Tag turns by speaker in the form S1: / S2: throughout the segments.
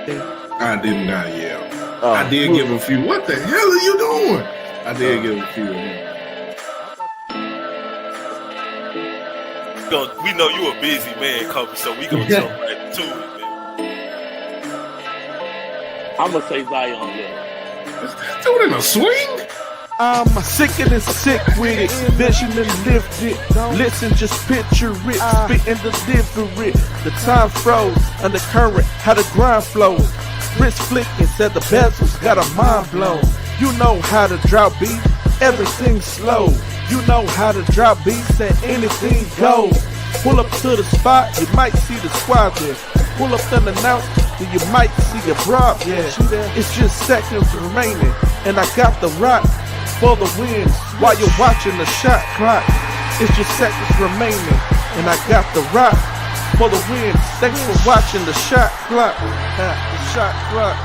S1: I did not yell. I did give a few. What the hell are you doing? I did give a few of them.
S2: We know you a busy man, Kobe, so we gonna jump right to it, man.
S3: I'm gonna say Zion Hill.
S1: Do it in a swing?
S4: I'm sick and sick with it. Vision and lift it. Listen, just picture it. Spitting deliver it. The time froze. Undercurrent, how the grind flows. Wrist flicking, said the bezels got a mind blown. You know how to drop beat, everything slow. You know how to drop beats and anything goes. Pull up to the spot, you might see the squad there. Pull up unannounced, then you might see a broad there. It's just seconds remaining, and I got the rock for the win while you're watching the shot clock. It's just seconds remaining, and I got the rock for the win. Thanks for watching the shot clock. The shot clock.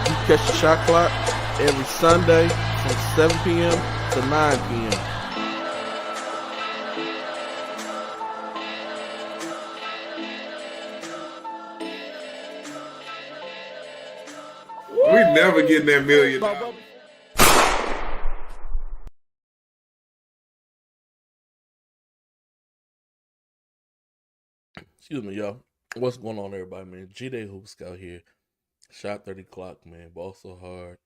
S4: You catch the shot clock every Sunday from 7 p.m. to 9 p.m.
S1: We never getting that $1 million.
S5: Excuse me, y'all. What's going on, everybody, man? G-Day Hoop Scout here. Shot 30 clock, man. Ball So Hard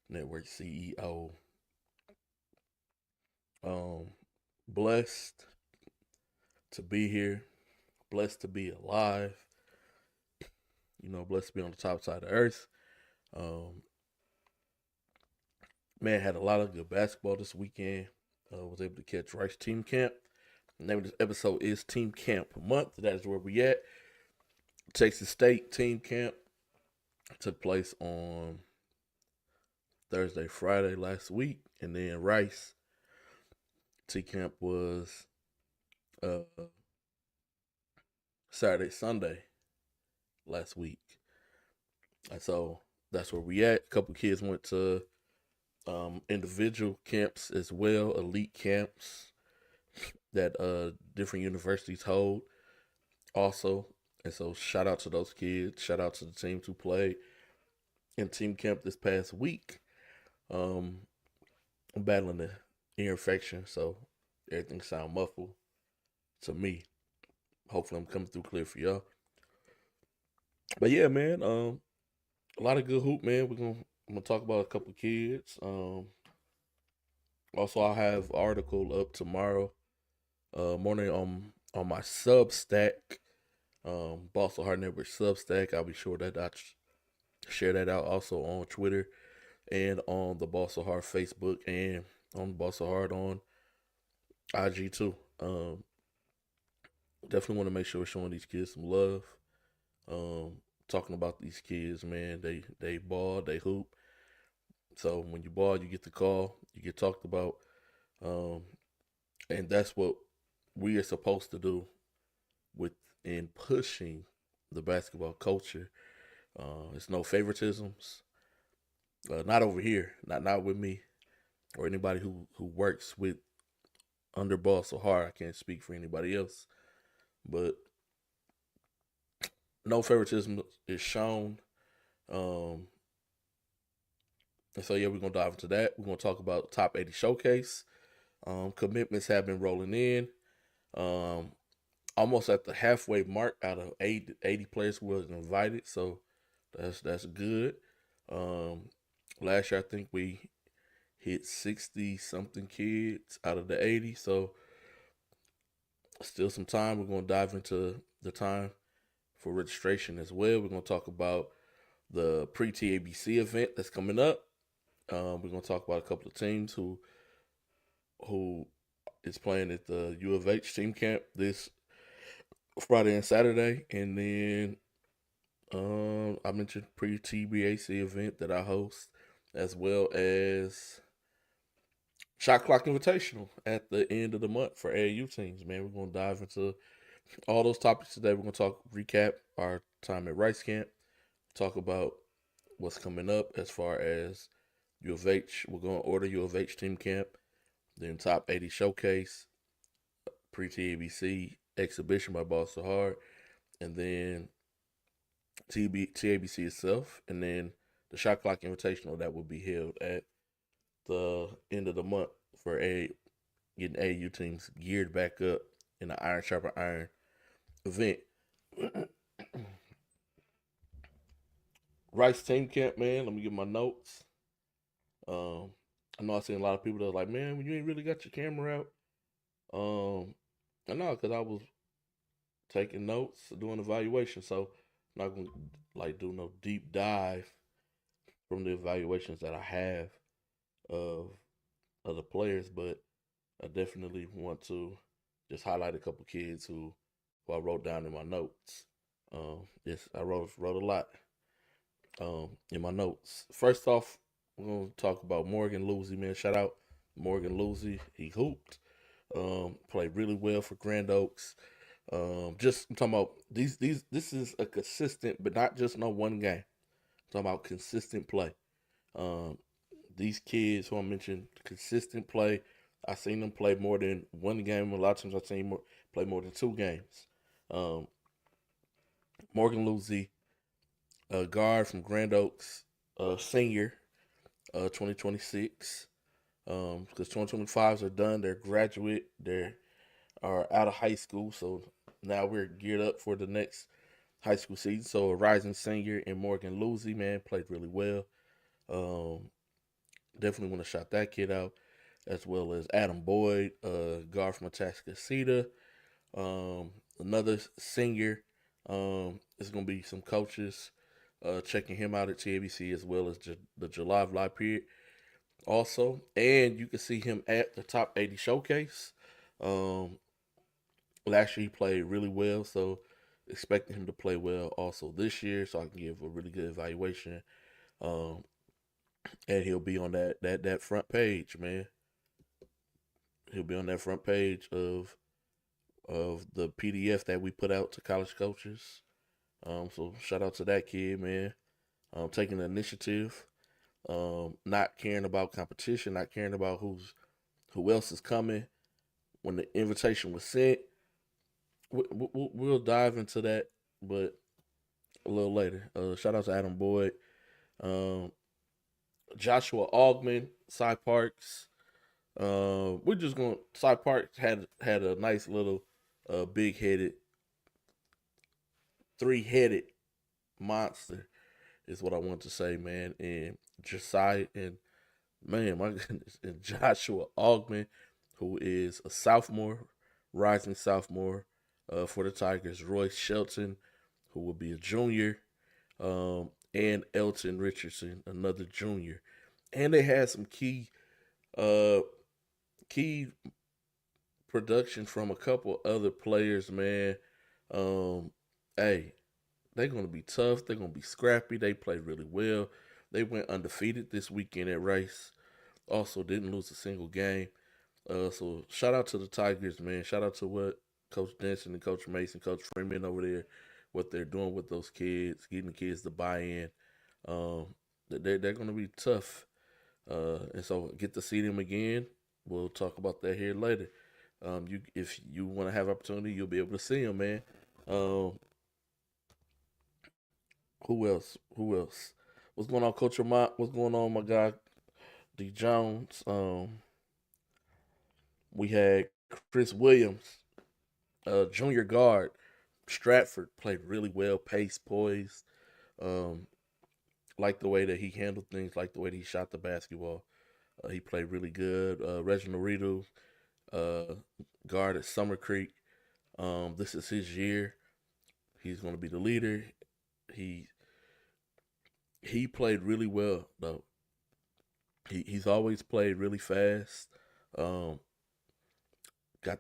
S5: Network CEO. Blessed to be here. Blessed to be alive. You know, blessed to be on the top side of the earth. Man, had a lot of good basketball this weekend. Was able to catch Rice Team Camp. The name of this episode is Team Camp Month. That is where we at. Texas State Team Camp took place on Thursday, Friday last week. And then Rice Team Camp was Saturday, Sunday last week. And so that's where we at. A couple kids went to individual camps as well, elite camps that different universities hold also. And so shout out to those kids. Shout out to the teams who played in team camp this past week. I'm battling the ear infection, so everything sound muffled to me. Hopefully I'm coming through clear for y'all. But yeah, man, a lot of good hoop, man. I'm gonna talk about a couple of kids. Also, I'll have an article up tomorrow morning on my Substack, Boston Hard Network Substack. I'll be sure that I share that out also on Twitter and on the Boston Hard Facebook and on Boston Hard on IG too. Definitely want to make sure we're showing these kids some love. Talking about these kids, man, they ball, they hoop. So when you ball, you get the call, you get talked about, and that's what we are supposed to do in pushing the basketball culture. It's no favoritisms, not over here, not with me or anybody who works with under Ball So Hard. I can't speak for anybody else, but no favoritism is shown. And so, yeah, we're going to dive into that. We're going to talk about Top 80 Showcase. Commitments have been rolling in. Almost at the halfway mark out of 80 players who was invited. So, that's good. Last year, I think we hit 60-something kids out of the 80. So, still some time. We're going to dive into the time for registration as well. We're going to talk about the pre-TABC event that's coming up. We're going to talk about a couple of teams who is playing at the U of H team camp this Friday and Saturday. And then I mentioned pre-TBAC event that I host, as well as Shot Clock Invitational at the end of the month for AAU teams, man. We're going to dive into all those topics today. We're going to recap our time at Rice Camp, talk about what's coming up as far as U of H. We're going to order U of H team camp, then Top 80 Showcase, pre-TABC exhibition by Boston Hard, and then TABC itself, and then the Shot Clock Invitational that will be held at the end of the month for getting AAU teams geared back up in the Iron Sharper Iron event. Rice Team Camp, man. Let me get my notes. I know I've seen a lot of people that are like, man, you ain't really got your camera out. I know, because I was taking notes, doing evaluation, so I'm not gonna like do no deep dive from the evaluations that I have of the players, but I definitely want to just highlight a couple kids who I wrote down in my notes. Yes, I wrote a lot in my notes. First off, we're gonna talk about Morgan Lucy, man. Shout out Morgan Lucy. He hooped. Played really well for Grand Oaks. Just I'm talking about these. This is a consistent, but not just no one game. I'm talking about consistent play. These kids who I mentioned, consistent play. I've seen them play more than one game. A lot of times I've seen play more than 2 games. Morgan Lucy, a guard from Grand Oaks, senior, 2026. Because 2025s are done. They're graduate. They are out of high school. So now we're geared up for the next high school season. So a rising senior in Morgan Lucy, man, played really well. Definitely want to shout that kid out, as well as Adam Boyd, guard from Atascocita. Another senior. There's going to be some coaches checking him out at TABC, as well as the July live period also. And you can see him at the Top 80 Showcase. Last year he played really well, so expecting him to play well also this year, so I can give a really good evaluation. And he'll be on that front page, man. He'll be on that front page of the PDF that we put out to college coaches. So shout out to that kid, man. Taking the initiative, not caring about competition, not caring about who else is coming. When the invitation was sent, we'll dive into that, but a little later. Shout out to Adam Boyd. Joshua Augman, Cy Parks. We're just going. Cy Parks had a nice little, big-headed, 3-headed monster, is what I want to say, man. And Josiah and man, my goodness, and Joshua Augman, who is a sophomore, rising sophomore, for the Tigers. Royce Shelton, who will be a junior. And Elton Richardson, another junior. And they had some key production from a couple other players, man. Hey, they're going to be tough. They're going to be scrappy. They played really well. They went undefeated this weekend at Rice. Also didn't lose a single game. So shout out to the Tigers, man. Shout out to what Coach Denson and Coach Mason, Coach Freeman over there, what they're doing with those kids, getting the kids to buy in. They're going to be tough. And so get to see them again. We'll talk about that here later. If you want to have opportunity, you'll be able to see them, man. Who else? What's going on, Coach Vermont? What's going on, my guy, D. Jones? We had Chris Williams, junior guard, Stratford, played really well, pace, poise. Like the way that he handled things, like the way that he shot the basketball. He played really good. Reginald Riedel, guard at Summer Creek. This is his year. He's going to be the leader. He played really well, though. He's always played really fast. Got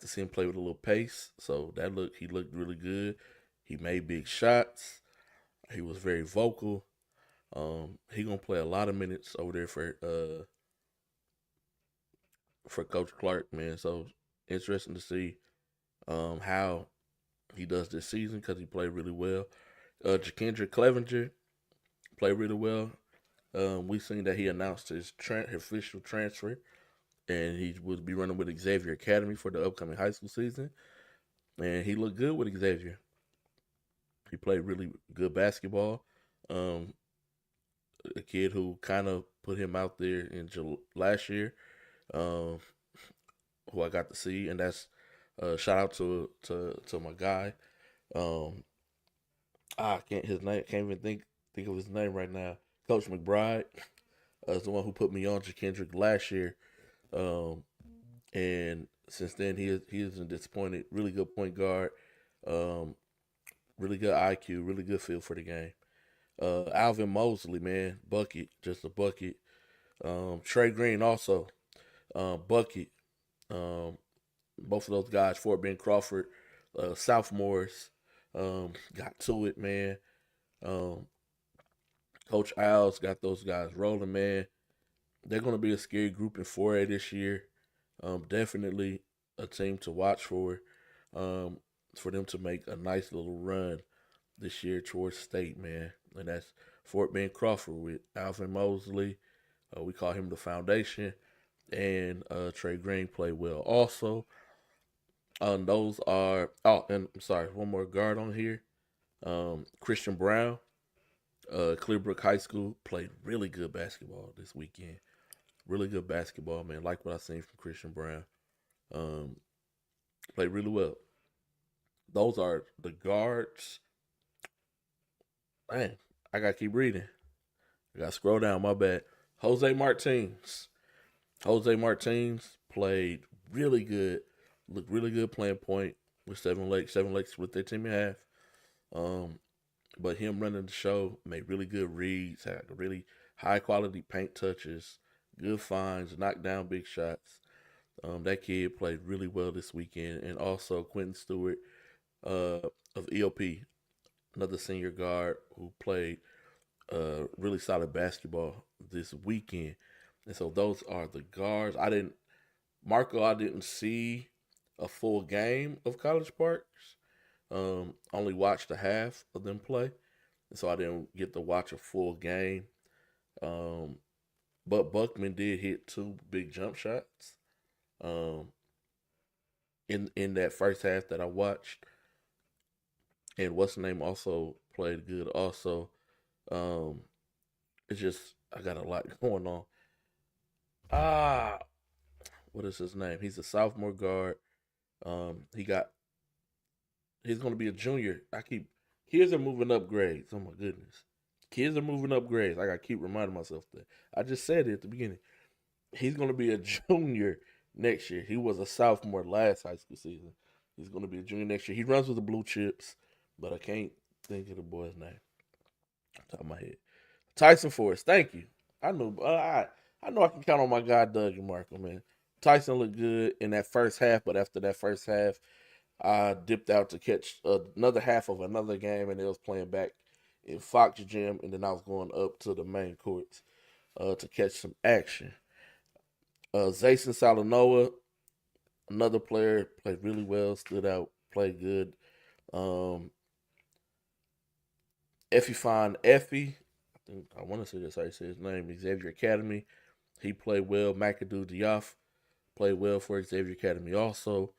S5: to see him play with a little pace, so he looked really good. He made big shots. He was very vocal. He gonna play a lot of minutes over there for Coach Clark, man. So interesting to see how he does this season, because he played really well. Jakendra Clevenger played really well. We seen that he announced his official transfer and he would be running with Xavier Academy for the upcoming high school season. And he looked good with Xavier. He played really good basketball. Um, a kid who kind of put him out there in last year, um, who I got to see, and that's shout out to my guy. Um, I can't his name. Can't even think of his name right now. Coach McBride is the one who put me on to Kendrick last year, and since then he isn't disappointed. Really good point guard, really good IQ, really good feel for the game. Alvin Mosley, man, bucket, just a bucket. Trey Green also, bucket. Um, Both of those guys, Fort Bend Crawford, sophomores, got to it, man. Um, Coach Owls got those guys rolling, man. They're going to be a scary group in 4A this year. Definitely a team to watch for them to make a nice little run this year towards state, man. And that's Fort Bend Crawford with Alvin Mosley. We call him the foundation. And Trey Green played well also. Those are, and I'm sorry, one more guard on here. Christian Brown, Clearbrook High School, played really good basketball this weekend. Really good basketball, man. Like what I seen from Christian Brown. Played really well. Those are the guards. Man, I gotta keep reading. I gotta scroll down. My bad. Jose Martins. Jose Martins played really good. Looked really good playing point with Seven Lakes. Seven Lakes split their team in half. But him running the show made really good reads, had really high quality paint touches, good finds, knocked down big shots. That kid played really well this weekend. And also Quentin Stewart of EOP, another senior guard who played really solid basketball this weekend. And so those are the guards. I didn't see a full game of College Parks. Only watched a half of them play. And so I didn't get to watch a full game. But Buckman did hit 2 big jump shots in that first half that I watched. And what's the name also played good also. It's just I got a lot going on. What is his name? He's a sophomore guard. He's gonna be a junior. Kids are moving up grades. Oh my goodness. Kids are moving up grades. I gotta keep reminding myself that. I just said it at the beginning. He's gonna be a junior next year. He was a sophomore last high school season. He's gonna be a junior next year. He runs with the Blue Chips, but I can't think of the boy's name. Top of my head. Tyson Forrest, thank you. I know I can count on my guy Doug and Marco, man. Tyson looked good in that first half, but after that first half, I dipped out to catch another half of another game, and they was playing back in Fox Gym, and then I was going up to the main courts to catch some action. Zayson Salanoa, another player, played really well, stood out, played good. Effie, I want to say that's how you say his name, Xavier Academy. He played well. McAdoo Diaf played well for Xavier Academy also.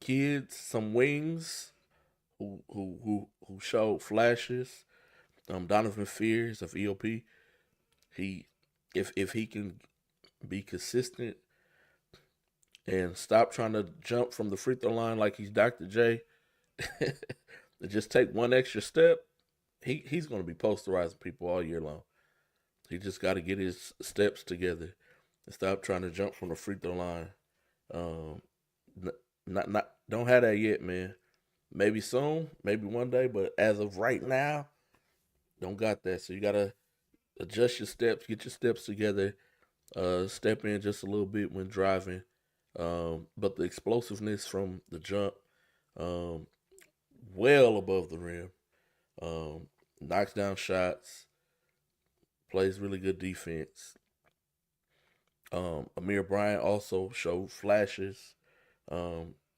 S5: Kids, some wings who showed flashes. Donovan Fears of EOP. If he can be consistent and stop trying to jump from the free throw line like he's Dr. J, and just take one extra step, he's going to be posterizing people all year long. He just got to get his steps together and stop trying to jump from the free throw line. Don't have that yet, man. Maybe soon, maybe one day, but as of right now, don't got that. So you got to adjust your steps, get your steps together, step in just a little bit when driving. But the explosiveness from the jump, well above the rim, knocks down shots, plays really good defense. Amir Bryant also showed flashes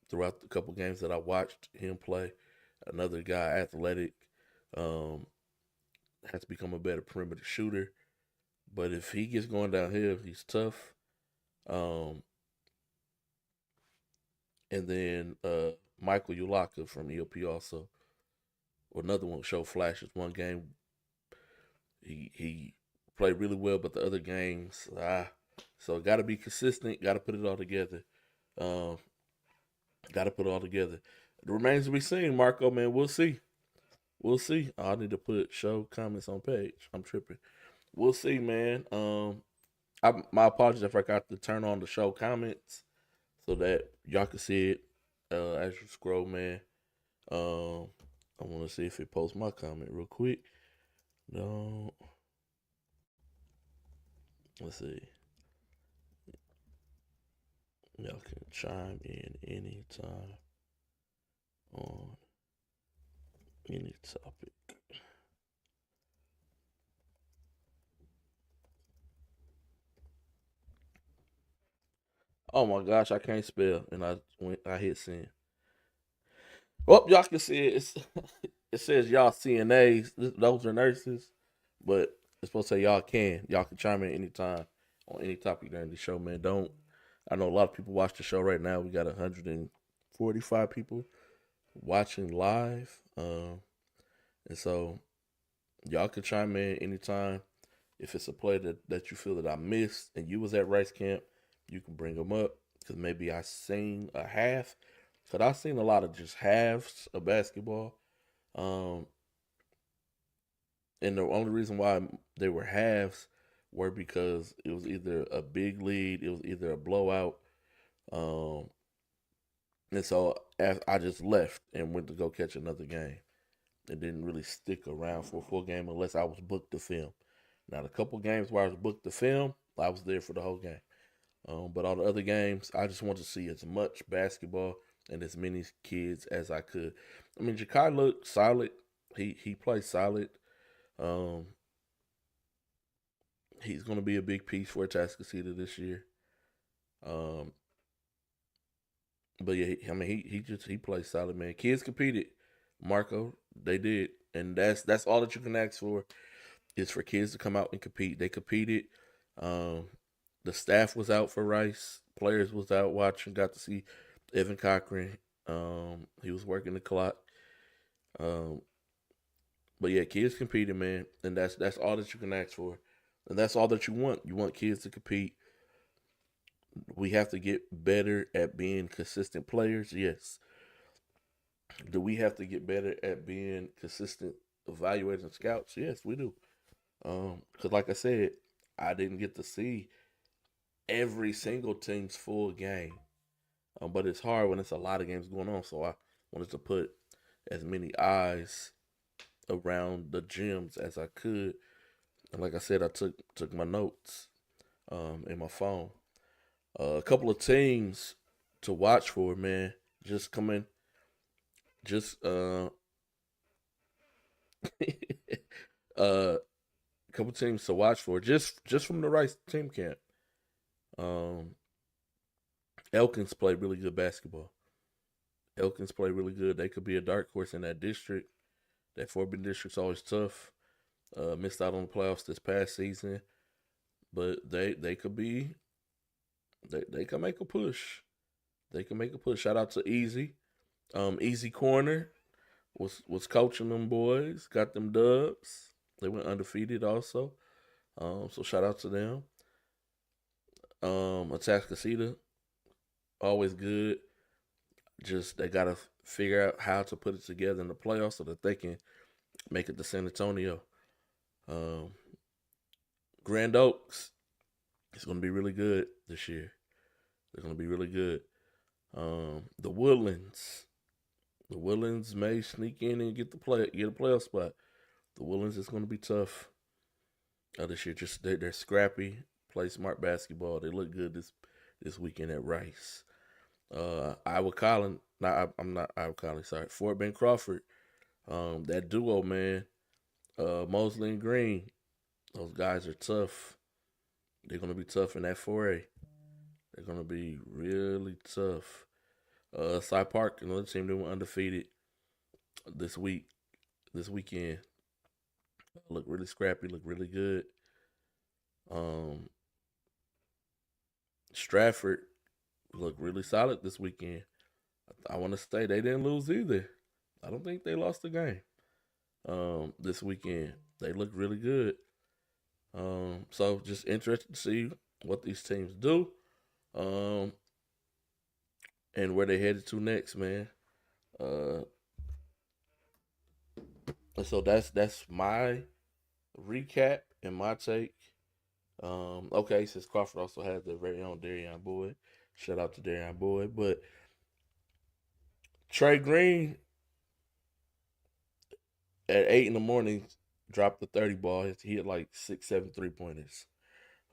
S5: throughout the couple games that I watched him play. Another guy, athletic, has become a better perimeter shooter. But if he gets going downhill, he's tough. And then Michael Ulaka from EOP also. Another one showed flashes. One game he played really well, but the other games, so got to be consistent. Got to put it all together. Got to put it all together. It remains to be seen, Marco. Man, we'll see. We'll see. I need to put show comments on page. I'm tripping. We'll see, man. My apologies if I got to turn on the show comments so that y'all can see it as you scroll, man. I want to see if it posts my comment real quick. No. Let's see. Y'all can chime in anytime on any topic. Oh my gosh, I can't spell, and I hit send. Well, y'all can see it. It says y'all CNAs. Those are nurses, but it's supposed to say y'all can chime in anytime on any topic during the show, man. I know a lot of people watch the show right now. We got 145 people watching live, and so y'all can chime in anytime. If it's a play that you feel that I missed and you was at Rice Camp, you can bring them up because maybe I seen a half. Because I've seen a lot of just halves of basketball. And the only reason why they were halves were because it was either a big lead, it was either a blowout. And so I just left and went to go catch another game. It didn't really stick around for a full game unless I was booked to film. Now, the couple games where I was booked to film, I was there for the whole game. But all the other games, I just wanted to see as much basketball and as many kids as I could. I mean, Jakai looked solid. He played solid. He's going to be a big piece for Atascocita this year. But yeah, I mean, he played solid, man. Kids competed, Marco. They did, and that's all that you can ask for is for kids to come out and compete. They competed. The staff was out for Rice. Players was out watching. Got to see Evan Cochran. He was working the clock. But yeah, kids competed, man, and that's all that you can ask for, and that's all that you want. You want kids to compete. We have to get better at being consistent players. Yes. Do we have to get better at being consistent evaluating scouts? Yes, we do. Because like I said, I didn't get to see every single team's full game. But it's hard when it's a lot of games going on. So I wanted to put as many eyes around the gyms as I could. And like I said, I took my notes in my phone. A couple of teams to watch for, man. Just coming. Just a couple teams to watch for. Just from the Rice team camp. Elkins played really good basketball. Elkins played really good. They could be a dark horse in that district. That Forbin district's always tough. Missed out on the playoffs this past season, but they could be. They can make a push. They can make a push. Shout out to Easy. Easy Corner was coaching them boys. Got them dubs. They went undefeated also. So shout out to them. Atascocita, always good. Just they gotta figure out how to put it together in the playoffs so that they can make it to San Antonio. Grand Oaks is going to be really good this year. They're going to be really good. The Woodlands may sneak in and get a playoff spot. The Woodlands is going to be tough this year. Just they're scrappy, play smart basketball. They look good this weekend at Rice. Iowa Collin. I'm not Iowa Collin. Sorry, Fort Bend Crawford. That duo, man. Mosley and Green. Those guys are tough. They're going to be tough in that 4A. They're going to be really tough. Cy Park, another team that went undefeated this weekend. Look really scrappy, look really good. Um, Stratford looked really solid this weekend. I want to say they didn't lose either. I don't think they lost the game. This weekend they looked really good. So just interested to see what these teams do, um, and where they headed to next, man. Uh, so that's my recap and my take. Okay, since Crawford also has their very own Darian Boyd, shout out to Darian Boyd, but Trey Green at 8 in the morning dropped the 30 ball. He had like 6, 7 3-pointers.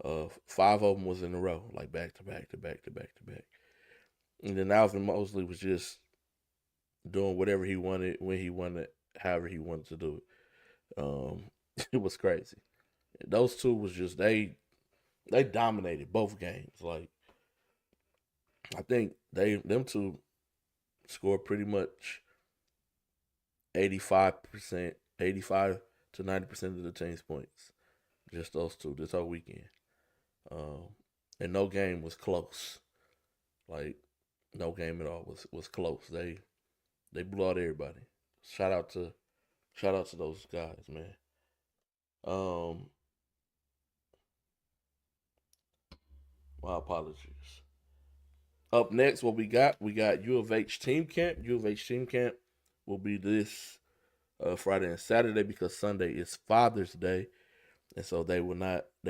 S5: 5 of them was in a row, like back to back to back to back to back. And then Alvin Mosley was just doing whatever he wanted, when he wanted, however he wanted to do it. It was crazy. Those two was just they dominated both games. Like I think them two scored pretty much 85%, 85 to 90% of the team's points. Just those two this whole weekend. And no game was close. Like no game at all was close. They blew out everybody. Shout out to those guys, man. My apologies. Up next, what we got U of H team camp. U of H team camp will be this Friday and Saturday because Sunday is Father's Day, and so they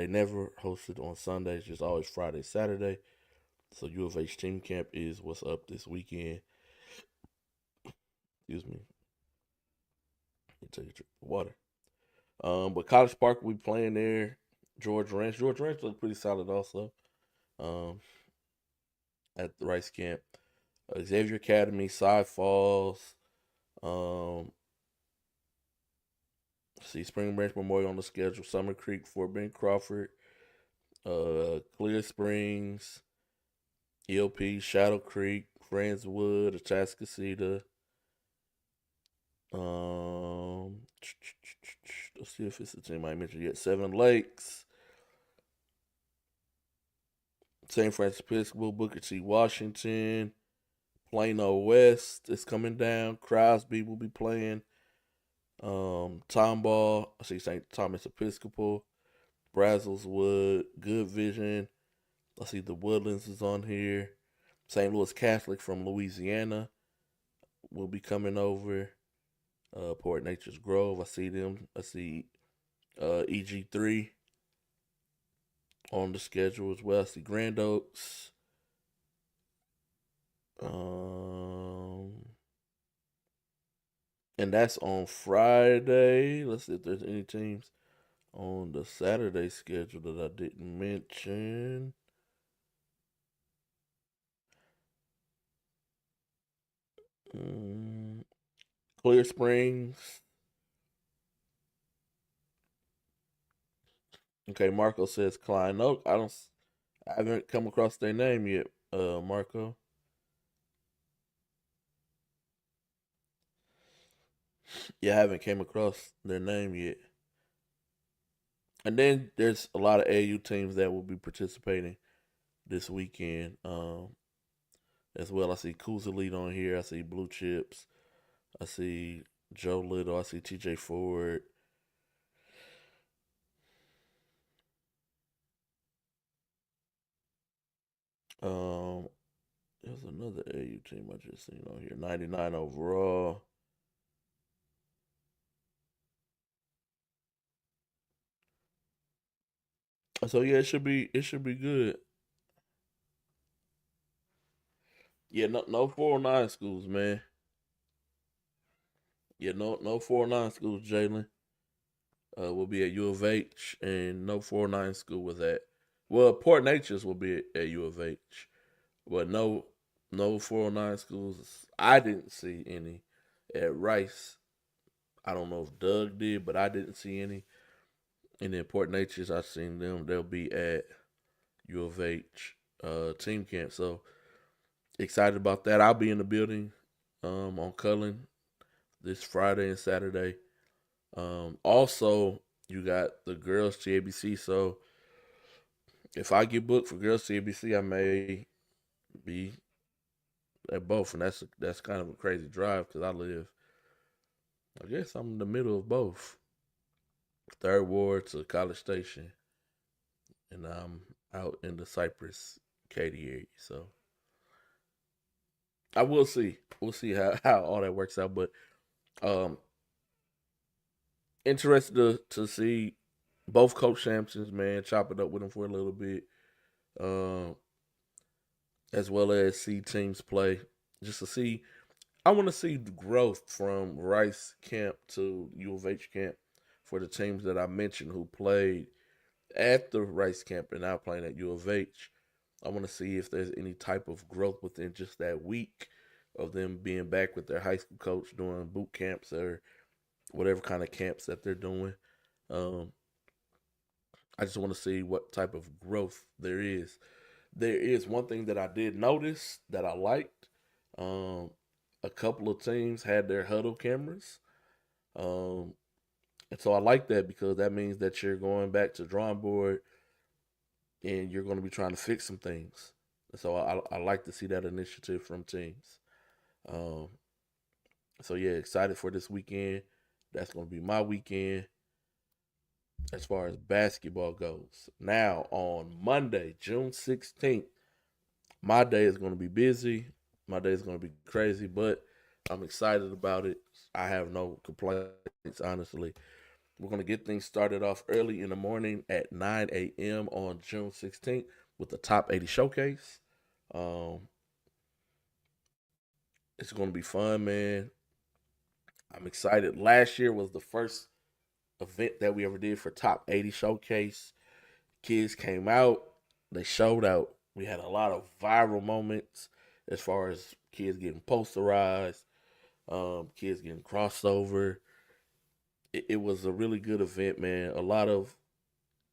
S5: never hosted on Sundays, just always Friday, Saturday. So U of H team camp is what's up this weekend. Excuse me. Let me take a drink of water. But College Park will be playing there. George Ranch looked pretty solid also. At the Rice Camp. Xavier Academy, Cy Falls. See Spring Branch Memorial on the schedule. Summer Creek, Fort Bend Crawford, Clear Springs, ELP, Shadow Creek, Friendswood, Atascocita. Let's see if it's a team I mentioned yet. Seven Lakes, St. Francis Episcopal, Booker T. Washington, Plano West is coming down. Crosby will be playing. Tomball, I see St. Thomas Episcopal, Brazzleswood, Good Vision. I see the Woodlands is on here. St. Louis Catholic from Louisiana will be coming over. Port Nature's Grove, I see them. I see EG3 on the schedule as well. I see Grand Oaks. And that's on Friday. Let's see if there's any teams on the Saturday schedule that I didn't mention. Clear Springs. Okay, Marco says Klein Oak. I haven't come across their name yet, Marco. Yeah, I haven't came across their name yet. And then there's a lot of AU teams that will be participating this weekend as well. I see Coos Elite on here. I see Blue Chips. I see Joe Little. I see TJ Ford. There's another AU team I just seen on here. 99 overall. So yeah, it should be good. Yeah, no 409 schools, man. Yeah, no 409 schools, Jalen. Will be at U of H, and no 409 school was at. Well, Port Natures will be at U of H, but no 409 schools. I didn't see any at Rice. I don't know if Doug did, but I didn't see any. And then Port Natures, I seen them. They'll be at U of H team camp. So excited about that. I'll be in the building on Cullen this Friday and Saturday. Also, you got the girls TABC. So if I get booked for girls CBC, I may be at both, and that's kind of a crazy drive because I guess I'm in the middle of both, Third Ward to College Station, and I'm out in the Cypress Katy area. So I will see. We'll see how all that works out. But um, interested to see both Coach Sampsons, man, chop it up with them for a little bit, um, as well as see teams play, just to see. I want to see the growth from Rice camp to U of H camp for the teams that I mentioned who played at the Rice camp and now playing at U of H. I want to see if there's any type of growth within just that week of them being back with their high school coach doing boot camps or whatever kind of camps that they're doing. Um, I just want to see what type of growth there is. There is one thing that I did notice that I liked. Um, a couple of teams had their huddle cameras. Um, and so I like that because that means that you're going back to drawing board and you're going to be trying to fix some things. And so I like to see that initiative from teams. Um, so yeah, excited for this weekend. That's going to be my weekend as far as basketball goes. Now on Monday, June 16th, my day is going to be busy. My day is going to be crazy, but I'm excited about it. I have no complaints, honestly. We're going to get things started off early in the morning at 9 a.m. on June 16th with the Top 80 Showcase. It's going to be fun, man. I'm excited. Last year was the first event that we ever did for Top 80 Showcase. Kids came out, they showed out. We had a lot of viral moments as far as kids getting posterized, kids getting crossed over. It was a really good event, man. A lot of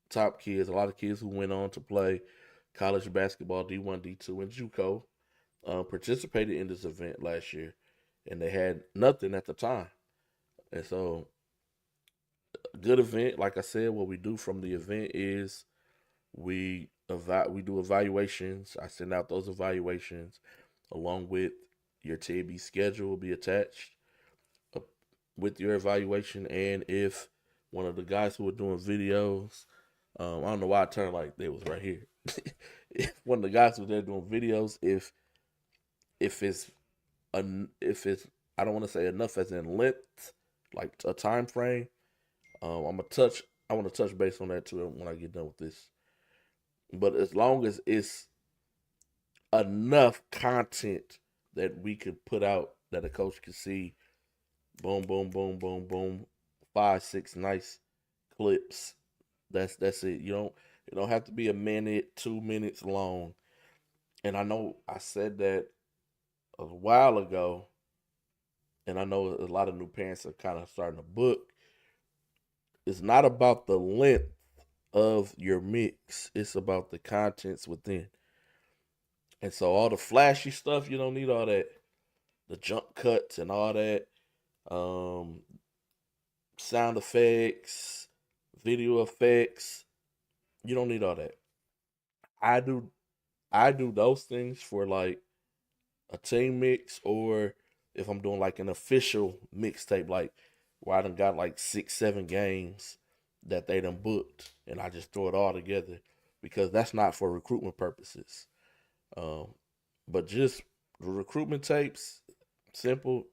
S5: top kids, a lot of kids who went on to play college basketball, D1, D2, and JUCO, participated in this event last year, and they had nothing at the time. And so, a good event. Like I said, what we do from the event is we do evaluations. I send out those evaluations along with your TB schedule will be attached with your evaluation. And if one of the guys who are doing videos, I don't know why I turned like they was right here. If one of the guys who there doing videos, if it's I don't want to say enough as in length, like a time frame. I want to touch base on that too when I get done with this. But as long as it's enough content that we could put out that a coach can see, boom, boom, boom, boom, boom, 5, 6 nice clips. That's it. You don't have to be a minute, 2 minutes long. And I know I said that a while ago, and I know a lot of new parents are kind of starting to book. It's not about the length of your mix. It's about the contents within. And so all the flashy stuff, you don't need all that. The jump cuts and all that. Sound effects, video effects. You don't need all that. I do those things for like a team mix, or if I'm doing like an official mixtape, like where I done got like 6, 7 games that they done booked, and I just throw it all together because that's not for recruitment purposes. But just the recruitment tapes, simple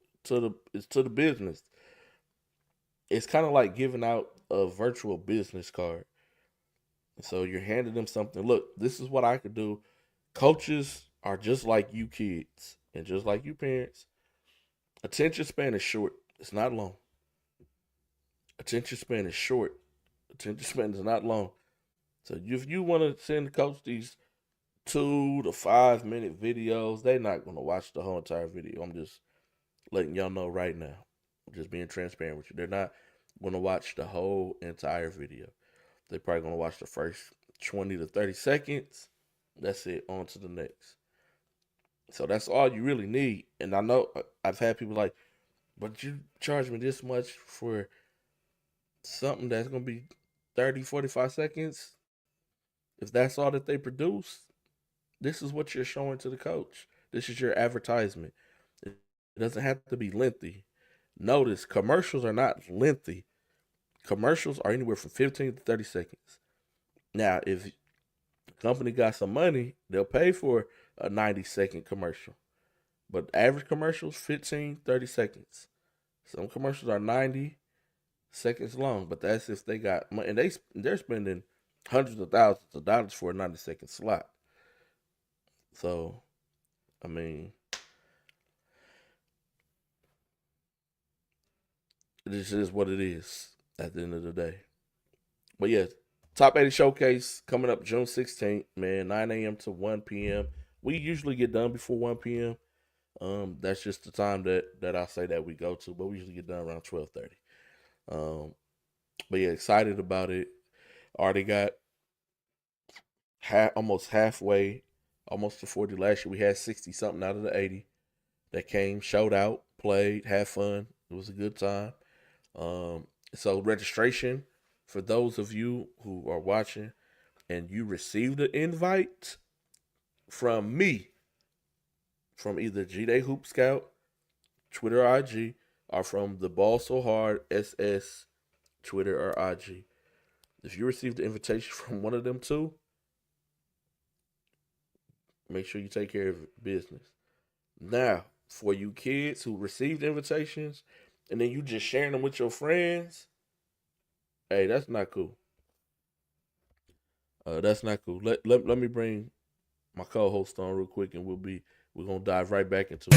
S5: it's to the business. It's kind of like giving out a virtual business card. So you're handing them something. Look, this is what I could do. Coaches are just like you kids and just like you parents. Attention span is short. It's not long. Attention span is short. Attention span is not long. So if you want to send the coach these 2 to 5 minute videos, they're not going to watch the whole entire video. I'm just letting y'all know right now. I'm just being transparent with you. They're not going to watch the whole entire video. They're probably going to watch the first 20 to 30 seconds. That's it. On to the next. So that's all you really need. And I know I've had people like, but you charge me this much for something that's going to be 30, 45 seconds? If that's all that they produce, this is what you're showing to the coach. This is your advertisement. It doesn't have to be lengthy. Notice commercials are not lengthy. Commercials are anywhere from 15 to 30 seconds. Now, if the company got some money, they'll pay for a 90-second commercial. But average commercials, 15, 30 seconds. Some commercials are 90 seconds long, but that's if they got money. And they're spending hundreds of thousands of dollars for a 90-second slot. So, I mean, this is what it is at the end of the day. But yeah, Top 80 Showcase coming up June 16th, man, 9 a.m. to 1 p.m. We usually get done before 1 p.m. That's just the time that I say that we go to, but we usually get done around 12:30. But yeah, excited about it. Already got almost halfway, almost to 40. Last year we had 60 something out of the 80 that came, showed out, played, had fun. It was a good time. So registration for those of you who are watching and you received an invite from me, from either G-Day Hoop Scout, Twitter or IG, or from the Ball So Hard SS, Twitter or IG. If you received an invitation from one of them two, make sure you take care of business. Now, for you kids who received invitations and then you just sharing them with your friends, hey, that's not cool. That's not cool. Let me bring my co-host on real quick, and we're gonna dive right back into it.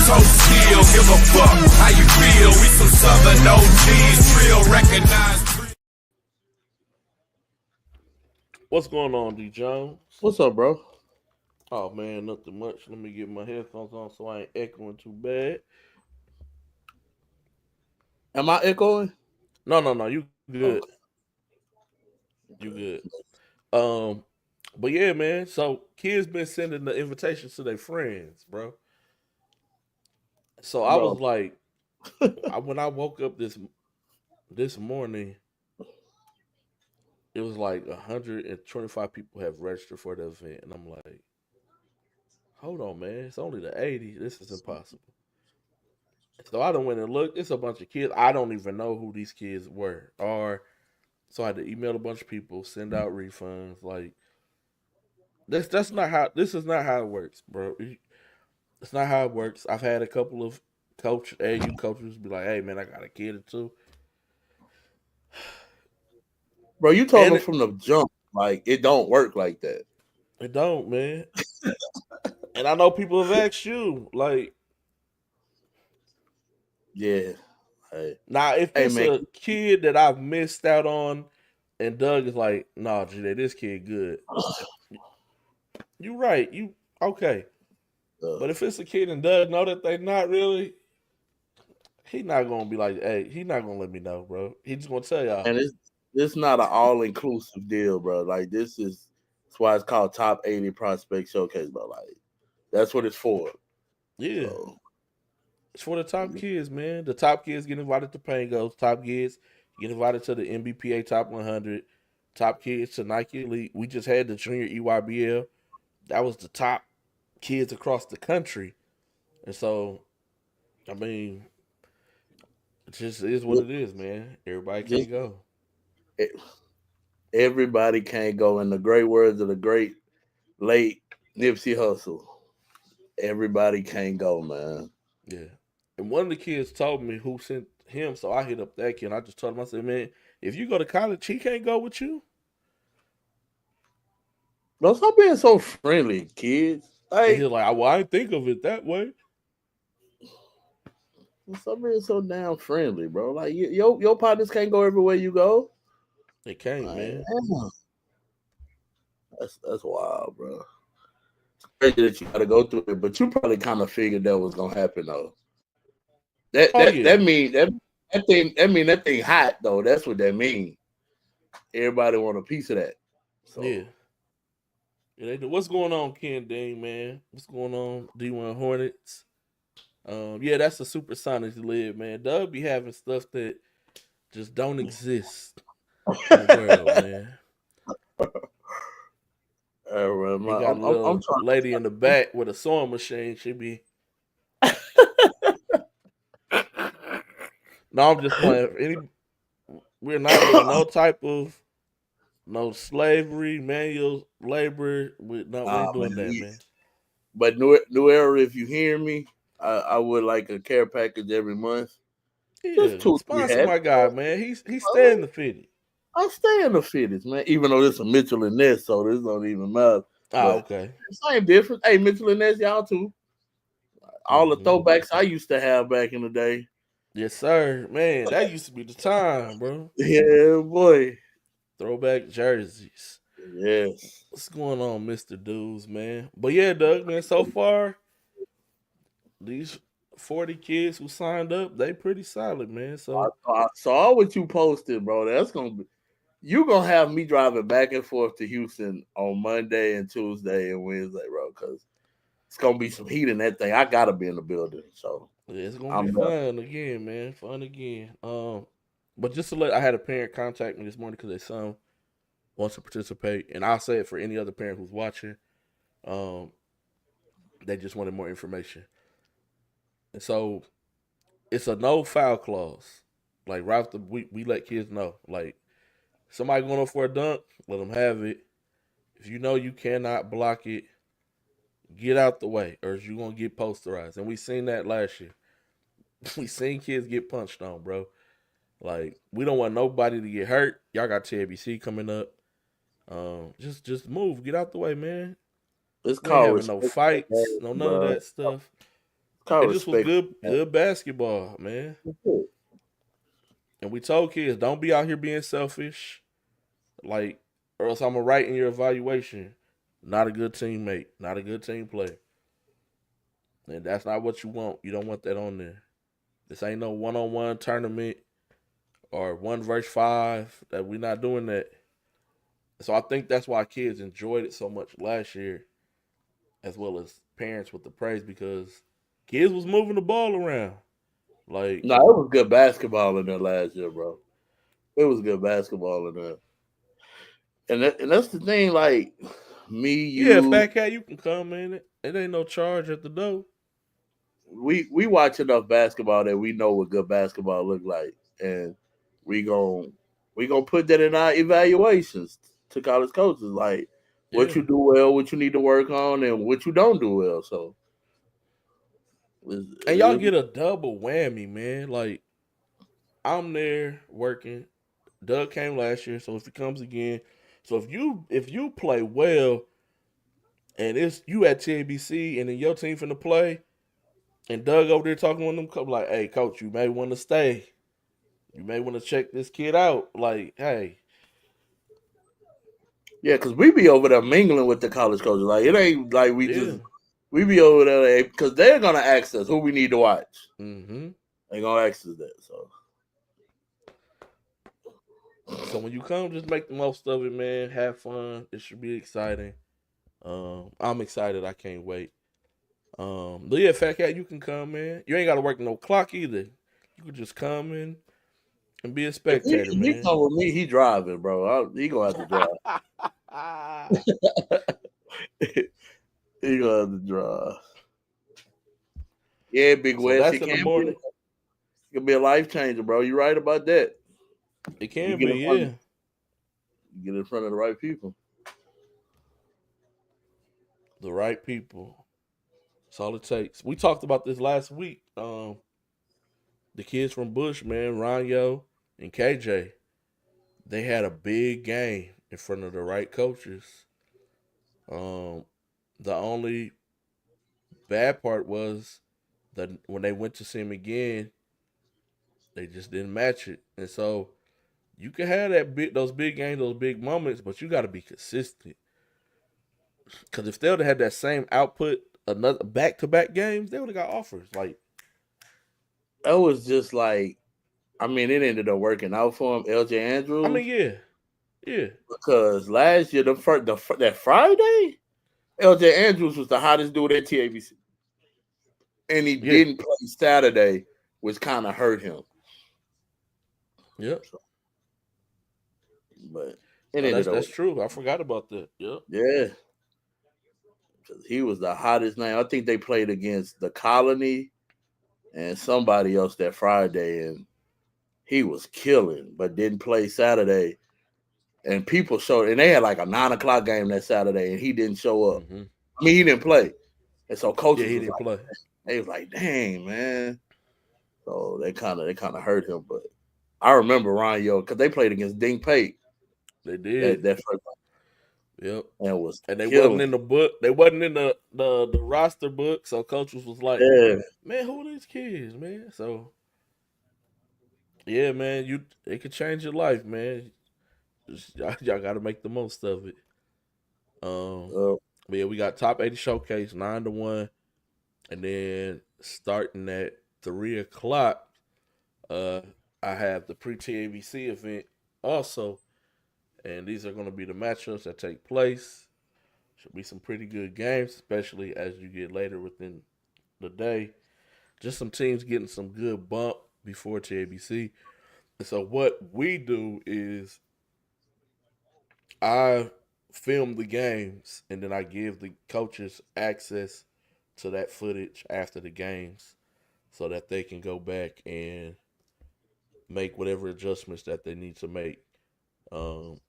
S6: I still give a fuck how you feel. We some Southern OGs, real recognized.
S5: What's going on, D Jones?
S4: What's up, bro?
S5: Oh man, nothing much. Let me get my headphones on so I ain't echoing too bad.
S4: Am I echoing?
S5: No, you good.
S4: Okay.
S5: You good. But yeah, man. So kids been sending the invitations to their friends, bro. So I was like, when I woke up this morning, it was like 125 people have registered for the event, and I'm like, hold on, man. It's only the 80. This is impossible. So I done went and looked. It's a bunch of kids. I don't even know who these kids were. So I had to email a bunch of people, send out refunds. Like, that's not how. This is not how it works, bro. It's not how it works. I've had a couple of AU coaches be like, "Hey, man, I got a kid or two."
S4: Bro, you told them from the jump, like, it don't work like that.
S5: It don't, man. And I know people have asked you, like,
S4: yeah. Hey.
S5: Now, if it's a kid that I've missed out on, and Doug is like, "Nah, G, this kid good." You right. You okay? But if it's a kid and Doug know that they not really, he not gonna be like, "Hey," he not gonna let me know, bro. He just gonna tell y'all.
S4: And it's not an all-inclusive deal, bro. Like, that's why it's called Top 80 Prospect Showcase, bro. Like, that's what it's for.
S5: Yeah. So, it's for the top kids, man. The top kids get invited to Pangos. Top kids get invited to the NBPA Top 100. Top kids to Nike Elite. We just had the Junior EYBL. That was the top kids across the country. And so, I mean, it just is what it is, man. Everybody can't go.
S4: Everybody can't go. In the great words of the great late Nipsey Hussle, everybody can't go, man.
S5: Yeah. And one of the kids told me who sent him, so I hit up that kid. And I just told him, I said, "Man, if you go to college, he can't go with you."
S4: Bro, stop being so friendly, kids.
S5: Like, he's like, "Well, I didn't think of it that way."
S4: Stop being so damn friendly, bro. Like, your partners can't go everywhere you go.
S5: They can't, man.
S4: That's wild, bro. It's crazy that you got to go through it, but you probably kind of figured that was gonna happen, though. That mean that thing hot though. That's what that mean. Everybody want a piece of that. So.
S5: Yeah. What's going on, Ken Dean, man? What's going on, D1 Hornets? Yeah, that's the supersonic lid, man. Doug be having stuff that just don't exist in the world, man. He got a
S1: I'm
S5: little
S1: trying.
S5: lady in the back with a sewing machine. She be. No, I'm just playing. We're not doing no type of no slavery, manual labor. We ain't doing
S1: Man,
S5: that, man.
S1: but new era. If you hear me, I would like a care package every month. Just
S5: Yeah,
S1: 2-3
S5: sponsor
S1: hats.
S5: my guy, man. He's staying the fitty.
S1: I'll stay in the fittest, man. Even though this is a Mitchell and Ness, so this don't even matter.
S5: Ah,
S1: But
S5: okay.
S1: same difference. Hey, Mitchell and Ness, y'all too. All the throwbacks I used to have back in the day.
S5: Yes, sir. Man, that used to be the time, bro.
S1: Yeah, boy.
S5: Throwback jerseys.
S1: Yes.
S5: What's going on, Mr. Dudes, man? But yeah, Doug, man, so far, these 40 kids who signed up, they pretty solid, man. So
S1: I saw what you posted, bro. That's gonna be you gonna have me driving back and forth to Houston on Monday and Tuesday and Wednesday, bro, because it's gonna be some heat in that thing. I gotta be in the building. So
S5: yeah, it's gonna be fun again, man. Fun again. But just to let I had a parent contact me this morning because their son wants to participate, and I'll say it for any other parent who's watching. They just wanted more information, and so it's a no foul clause. Like right after we let kids know, like somebody going up for a dunk, let them have it. If you know you cannot block it, get out the way, or you're gonna get posterized. And we seen that last year. We seen kids get punched on, bro. Like we don't want nobody to get hurt. Y'all got TABC coming up. Just move, get out the way, man.
S1: it's
S5: We ain't
S1: called
S5: having no
S1: respect,
S5: fights, no none of
S1: bro.
S5: that stuff.
S1: It's called
S5: It just was
S1: respect.
S5: good basketball, man. And we told kids, don't be out here being selfish, like, or else I'm gonna write in your evaluation, not a good teammate, not a good team player. And that's not what you want. You don't want that on there. This ain't no one-on-one tournament or 1v5. That we're not doing that. So I think that's why kids enjoyed it so much last year, as well as parents with the praise, because kids was moving the ball around. Like,
S1: No, it was good basketball in there last year, bro. It was good basketball in there. And that's the thing, like me,
S5: yeah,
S1: you,
S5: Fat Cat, you can come in. It ain't no charge at the door.
S1: we watch enough basketball that we know what good basketball look like, and we gon' put that in our evaluations to college coaches, like what
S5: Yeah.
S1: you do well, what you need to work on, and what you don't do well. So,
S5: And y'all get a double whammy, man. Like, I'm there working. Doug came last year, so if he comes again, so if you play well and it's you at TABC and then your team finna play, and Doug over there talking with them, like, hey, coach, you may want to stay. You may want to check this kid out. Like, hey.
S1: yeah, because we be over there mingling with the college coaches. Like it ain't like we be over there because they're gonna ask us who we need to watch.
S5: Mm-hmm.
S1: They gonna ask us that.
S5: So when you come, just make the most of it, man. Have fun. It should be exciting. I'm excited. I can't wait. But yeah, Fat Cat, you can come, man. You ain't got to work no clock either. You can just come in and be a spectator,
S1: If he
S5: man.
S1: come with me, he driving, bro. He gonna have to drive. He gonna have to drive. Yeah, Big
S5: So
S1: West.
S5: that's
S1: It
S5: in the
S1: can
S5: morning.
S1: be a life changer, bro. You right about that.
S5: It can be, yeah.
S1: You get in front of the right people.
S5: The right people. That's all it takes. We talked about this last week. The kids from Bush, man, Ronyo and KJ, they had a big game in front of the right coaches. The only bad part was that when they went to see him again, they just didn't match it. And so you can have those big games, those big moments, but you got to be consistent. Because if they would have had that same output, another back-to-back games, they would have got offers. Like
S1: That was just like, I mean, it ended up working out for him, LJ Andrews.
S5: I mean, yeah.
S1: Because last year, that Friday, LJ Andrews was the hottest dude at TABC. and he
S5: Yeah.
S1: didn't play Saturday, which kind of hurt him.
S5: Yep.
S1: But it
S5: Oh,
S1: ended up,
S5: that's true. I forgot about that. Yep.
S1: yeah. He was the hottest name. I think they played against the Colony and somebody else that Friday, and he was killing, but didn't play Saturday. And people showed, and they had like a 9 o'clock game that Saturday, and he didn't show up.
S5: Mm-hmm.
S1: I mean, he didn't play, and so
S5: Yeah,
S1: coaches
S5: he
S1: was
S5: didn't
S1: like,
S5: play.
S1: they was like, "Dang, man." So they kind of hurt him, but I remember Ryan Yo because they played against Ding Pate
S5: They did.
S1: that first
S5: Yep.
S1: and was
S5: And they wasn't
S1: killing.
S5: in the book. They wasn't in the roster book. So coaches was like,
S1: Yeah,
S5: "Man, who are these kids, man?" So yeah, man, it could change your life, man. Y'all got to make the most of it.
S1: uh,
S5: But yeah, we got top 80 showcase 9-1, and then starting at 3 o'clock, I have the pre-TABC event also, and these are going to be the matchups that take place. Should be some pretty good games, especially as you get later within the day. Just some teams getting some good bump before TABC. And so what we do is I film the games and then I give the coaches access to that footage after the games so that they can go back and make whatever adjustments that they need to make. Um,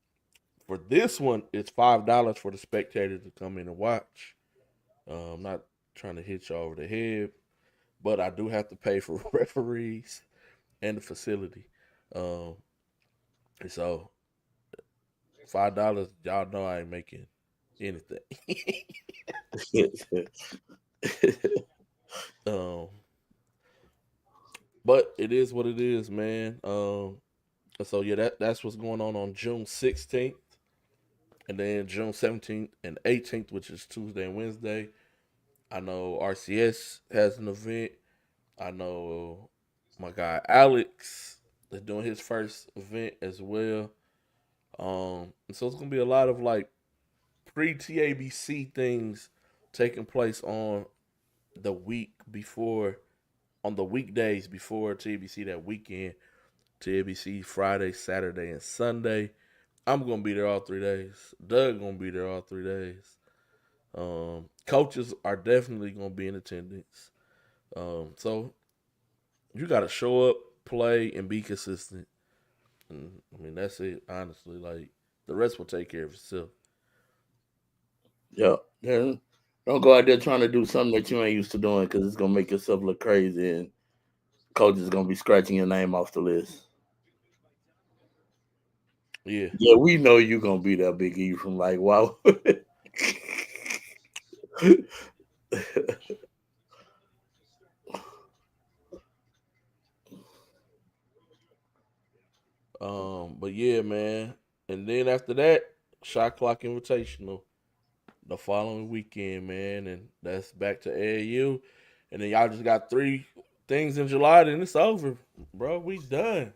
S5: for this one, it's $5 for the spectator to come in and watch. I'm not trying to hit you over the head, but I do have to pay for referees and the facility. Um, and so $5, y'all know I ain't making anything. um, but it is what it is, man. So yeah, that's what's going on June 16th, and then June 17th and 18th, which is Tuesday and Wednesday. I know RCS has an event. I know my guy Alex is doing his first event as well. And so it's gonna be a lot of like pre-TABC things taking place on the week before, on the weekdays before TABC that weekend. TABC Friday, Saturday, and Sunday. I'm gonna be there all 3 days. Doug gonna be there all 3 days. Coaches are definitely gonna be in attendance. So you gotta show up, play, and be consistent. And, I mean, that's it. Honestly, like the rest will take care of itself.
S1: yeah. Don't go out there trying to do something that you ain't used to doing because it's gonna make yourself look crazy, and coach is gonna be scratching your name off the list.
S5: Yeah.
S1: Yeah, we know you gonna be that Big E from like wow.
S5: But yeah, man. And then after that, Shot Clock Invitational the following weekend, man, and that's back to AAU. And then y'all just got 3 things in July, then it's over, bro. We done.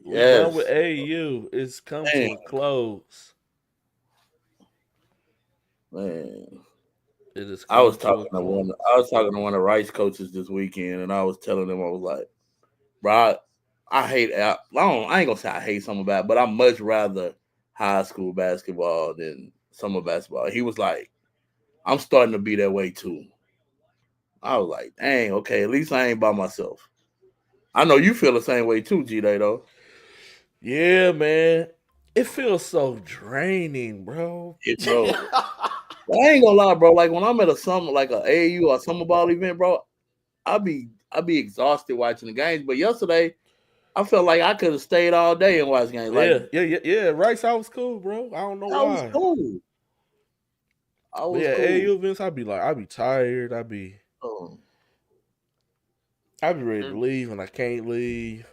S5: We done with
S1: Yes,
S5: AAU. It's come
S1: man,
S5: to a close.
S1: man.
S5: It has
S1: I
S5: come
S1: was
S5: to a
S1: talking to
S5: close.
S1: one of Rice coaches this weekend, and I was telling them I was like, bro, I hate. I ain't gonna say I hate summer basketball, but I much rather high school basketball than summer basketball. He was like, I'm starting to be that way too. I was like, dang, okay, at least I ain't by myself. I know you feel the same way too, G Day though.
S5: Yeah, man. It feels so draining, bro.
S1: It, bro. I ain't gonna lie, bro. Like when I'm at a summer, like a AAU or summer ball event, bro, I be exhausted watching the games. But yesterday, I felt like I could have stayed all day and watched games. Like
S5: Yeah. Rice, I was cool, bro. I don't know
S1: I was
S5: why.
S1: cool. I
S5: But
S1: was
S5: yeah,
S1: cool.
S5: AAU events, I be tired.
S1: Um,
S5: I be ready to leave and I can't leave.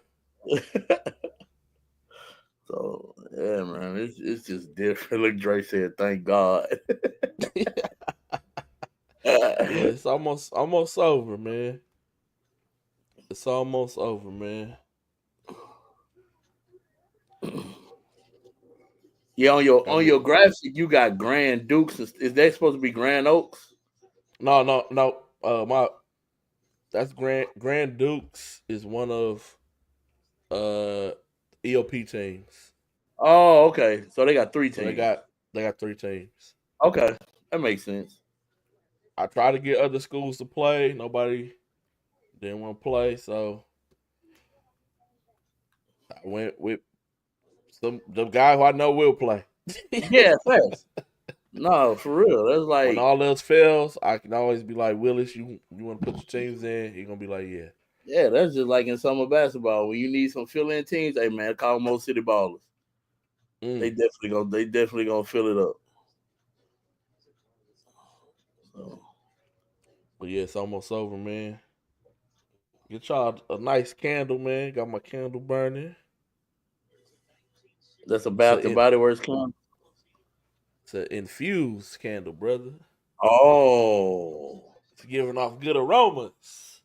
S1: so yeah, man, it's just different. Look, Dre said, "Thank God."
S5: Yeah, it's almost over, man. It's almost over, man.
S1: Yeah, on
S5: Gotta
S1: your
S5: get
S1: graphic, you got Grand Dukes. Is that supposed to be Grand Oaks?
S5: no. My that's Grand Dukes is one of uh EOP teams.
S1: Oh, okay. So they got three
S5: So they
S1: teams.
S5: got they got 3 teams.
S1: Okay, that makes sense.
S5: I tried to get other schools to play. Nobody didn't want to play, so I went with the guy who I know will play.
S1: Yeah, thanks. No, for real. That's
S5: When
S1: like,
S5: all else fails, I can always be like, Willis, you want to put your teams in? He gonna be like, yeah.
S1: yeah, that's just like in summer basketball when you need some fill-in teams. Hey man, call Mo City Ballers.
S5: Mm.
S1: They definitely gonna fill it up. So,
S5: But yeah, it's almost over, man. Get y'all a nice candle, man. Got my candle burning.
S1: that's a
S5: It's
S1: Bath and
S5: a,
S1: Body Works come.
S5: it's a infused candle, brother.
S1: Oh,
S5: It's giving off good aromas.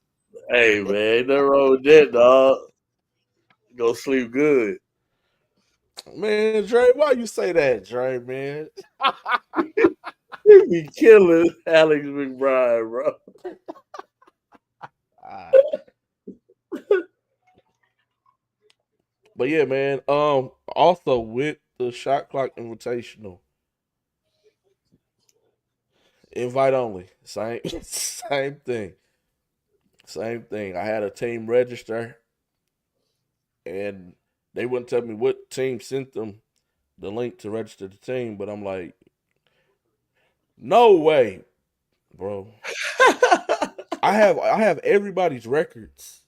S1: hey man, that road that dog. Go sleep good.
S5: Man, Dre, why you say that, Dre, man?
S1: You be killing Alex McBride, bro.
S5: Ah. But yeah, man. Also with the shot clock invitational, invite only. Same same thing. Same thing. I had a team register and they wouldn't tell me what team sent them the link to register the team, but I'm like, no way, bro. I have everybody's records.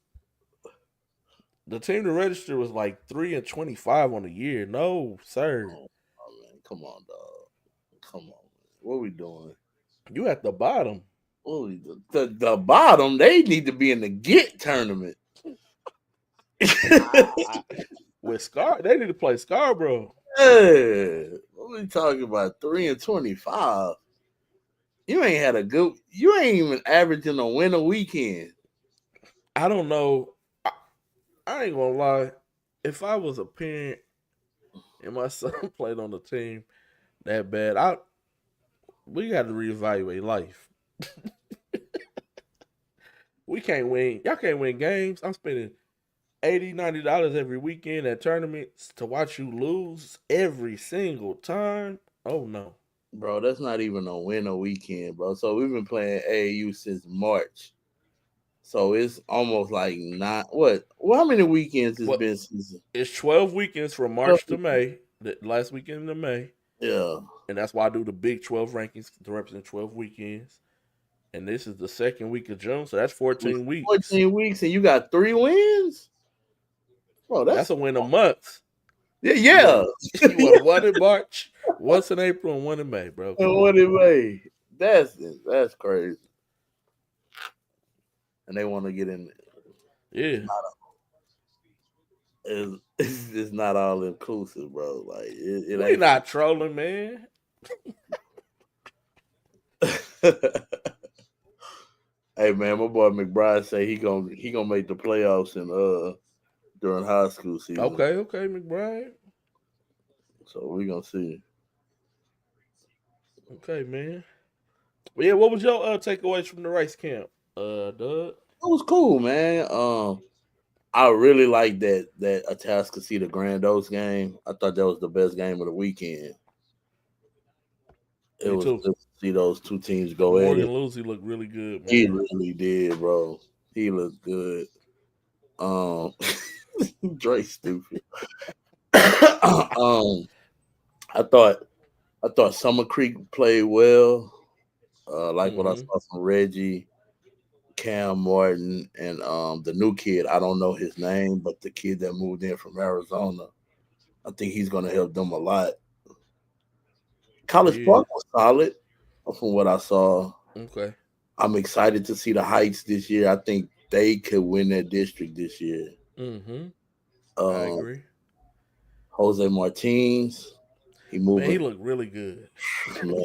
S5: The team to register was like 3-25 on the year. No, sir.
S1: Oh man, come on, dog. Come on. What we doing?
S5: You at the bottom.
S1: What we do? The bottom, they need to be in the get tournament.
S5: With Scar, they need to play Scarborough.
S1: Yeah. What we talking about? 3-25. You ain't even averaging a win a weekend.
S5: I don't know. I ain't gonna lie. If I was a parent and my son played on the team that bad, we got to reevaluate life. We can't win. Y'all can't win games. I'm spending $80-$90 every weekend at tournaments to watch you lose every single time. Oh no.
S1: Bro, that's not even a win a weekend, bro. So we've been playing AAU since March. So it's almost like not what? Well, how many weekends has
S5: Well,
S1: been since?
S5: it's 12 weekends from March to May, the last weekend of May.
S1: Yeah.
S5: And that's why I do the Big 12 rankings to represent 12 weekends. And this is the second week of June, so that's 14 weeks.
S1: 14 weeks and you got 3 wins? Bro,
S5: That's a win a month.
S1: yeah.
S5: You won one in March, once in April, and one in May, bro.
S1: And what it made. That's crazy. And they want to get in there.
S5: Yeah.
S1: It's not all inclusive, bro. Like it
S5: We
S1: ain't
S5: not trolling, man.
S1: Hey man, my boy McBride say he gonna make the playoffs in during high school season.
S5: Okay, McBride.
S1: So we gonna see.
S5: Okay, man. But yeah, what was your takeaways from the race camp, Doug?
S1: It was cool, man. I really like that Atascocita Grand Oaks game. I thought that was the best game of the weekend. It
S5: Me
S1: was
S5: too.
S1: good to see those two teams go at
S5: Morgan
S1: it.
S5: Lucy looked really good, man.
S1: He really did, bro. He looked good. Dre stupid. I thought Summer Creek played well. Like what I saw from Reggie, Cam Martin, and the new kid. I don't know his name, but the kid that moved in from Arizona. I think he's gonna help them a lot. College Park was solid from what I saw.
S5: Okay.
S1: I'm excited to see the Heights this year. I think they could win that district this year.
S5: Mm-hmm. I
S1: I
S5: agree.
S1: Jose Martinez, he moving.
S5: Man, he looked really good.
S1: Man,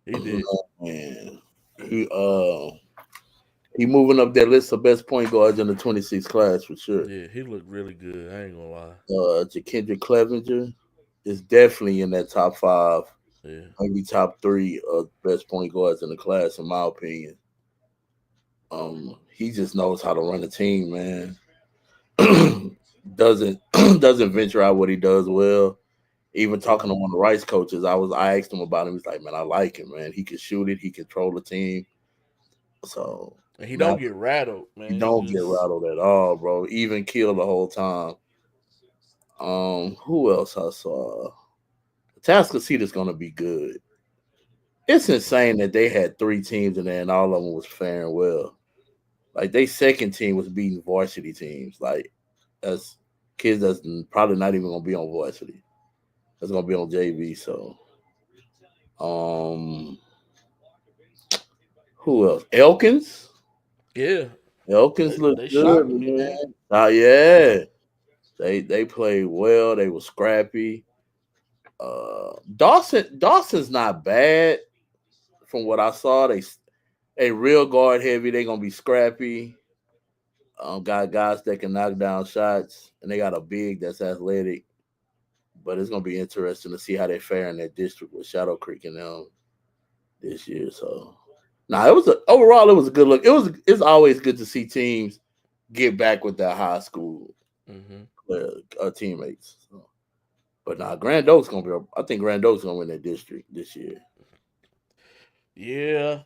S5: He did.
S1: man. He moving up that list of best point guards in the 26 class for sure.
S5: Yeah, he looked really good. I ain't gonna lie.
S1: Jakendrick Clevenger, is definitely in that top 5,
S5: Yeah.
S1: maybe top 3 of best point guards in the class, in my opinion. He just knows how to run a team, man. doesn't doesn't venture out what he does well. Even talking to one of the Rice coaches, I asked him about him. He's like, man, I like him, man. He can shoot it. He control the team. So
S5: And he
S1: man,
S5: don't get rattled,
S1: he
S5: man. He
S1: don't get
S5: just
S1: rattled at all, bro. Even kill the whole time. Who else I saw? Tascasita's gonna be good. It's insane that they had 3 teams in there and all of them was faring well. Like they second team was beating varsity teams. Like that's kids that's probably not even gonna be on varsity. That's gonna be on JV. So, um, who else? Elkins.
S5: yeah.
S1: Elkins looked
S5: They
S1: good,
S5: shocked me, man.
S1: man. Yeah, they played well. They were scrappy. Dawson's not bad from what I saw. They real guard heavy. They gonna be scrappy. Got guys that can knock down shots, and they got a big that's athletic. But it's gonna be interesting to see how they fare in that district with Shadow Creek and them this year. So, overall it was a good look. It's always good to see teams get back with their high school teammates. So, but Grand Oaks gonna be. I think Grand Oaks gonna win that district this year.
S5: Yeah.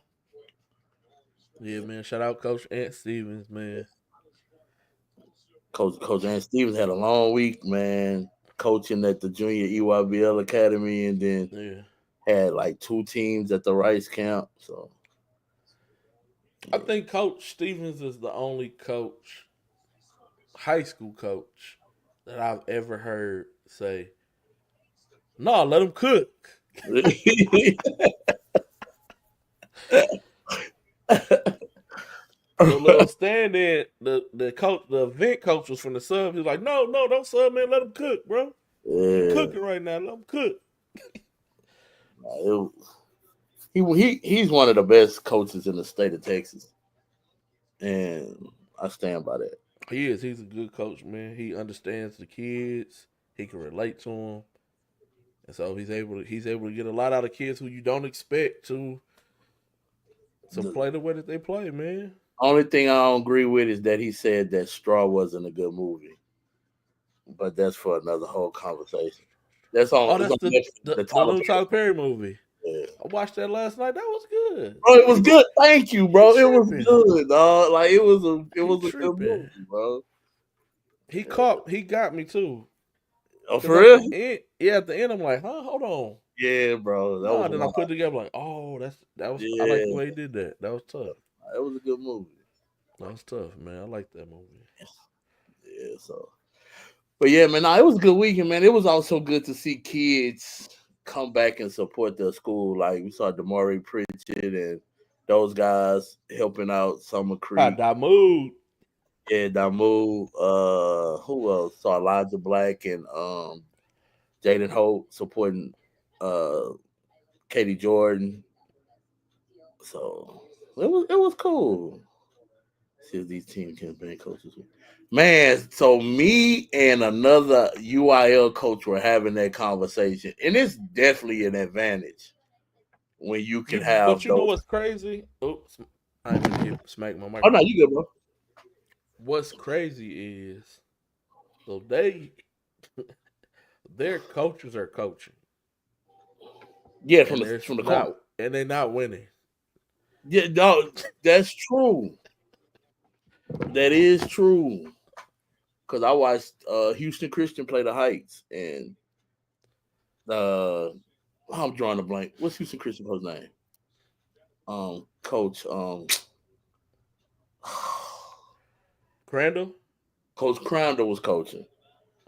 S5: Yeah, man. Shout out Coach Ant Stevens, man.
S1: Coach Ant Stevens had a long week, man, coaching at the junior EYBL Academy, and then
S5: Yeah.
S1: had like 2 teams at the Rice camp. So
S5: I think Coach Stevens is the only coach, high school coach, that I've ever heard say, "No, let him cook." The little stand in, the coach, the event coach was from the sub. He was like, "No, don't sub, man. Let him cook, bro. He
S1: yeah,
S5: cooking right now. Let him cook."
S1: he's one of the best coaches in the state of Texas, and I stand by that.
S5: He is. He's a good coach, man. He understands the kids. He can relate to them, and so he's able to get a lot out of kids who you don't expect to play the way that they play, man.
S1: Only thing I don't agree with is that he said that Straw wasn't a good movie, but that's for another whole conversation. That's on.
S5: Oh,
S1: It's
S5: that's
S1: on
S5: the
S1: Netflix,
S5: the,
S1: the
S5: the
S1: Tyler
S5: little
S1: Perry.
S5: Tyler Perry movie.
S1: Yeah.
S5: I watched that last night. That was good.
S1: Bro, it was good. Thank you, bro. It was
S5: tripping.
S1: good, dog. Like it was a good
S5: tripping.
S1: movie, bro.
S5: He got me too.
S1: Oh,
S5: 'Cause
S1: for
S5: at
S1: real?
S5: the end, yeah, at the end, I'm like, huh, hold on.
S1: Yeah, bro. That
S5: No,
S1: was
S5: then I
S1: wild.
S5: put it together like, oh, that was. I
S1: Yeah,
S5: like the way he did that. That was tough.
S1: it was a good movie.
S5: That was tough, man. I like that movie.
S1: Yeah, so. But yeah, man, it was a good weekend, man. It was also good to see kids come back and support their school. Like we saw Damari Pritchett and those guys helping out Summer Creek.
S5: Damu.
S1: Yeah, Damu. Who else? Saw Elijah Black and Jaden Holt supporting Katie Jordan. So it was cool. See if these team campaign coaches. Man, so me and another UIL coach were having that conversation, and it's definitely an advantage when you can have
S5: But you know
S1: those.
S5: what's crazy? Oops, I ain't mean to smack my
S1: Oh
S5: microphone.
S1: no, you good, bro.
S5: What's crazy is, so their coaches are coaching.
S1: Yeah, from the corner.
S5: And they're not winning.
S1: Yeah, no, that's true. That is true. Because I watched Houston Christian play the Heights, and I'm drawing a blank. What's Houston Christian coach's name? Coach
S5: Crandall?
S1: Coach Crandall was coaching.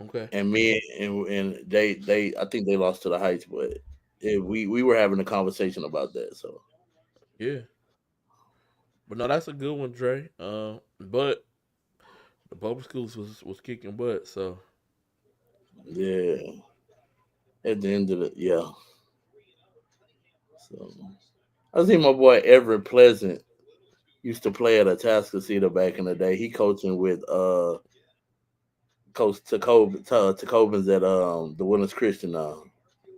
S5: Okay.
S1: And me and they I think they lost to the Heights, but we were having a conversation about that. So
S5: yeah. But no, that's a good one, Dre. But the public schools was kicking butt, so
S1: yeah. At the end of the So I see my boy Everett Pleasant used to play at Atascocita back in the day. He coaching with Coach Tacobin's at the Women's Christian now.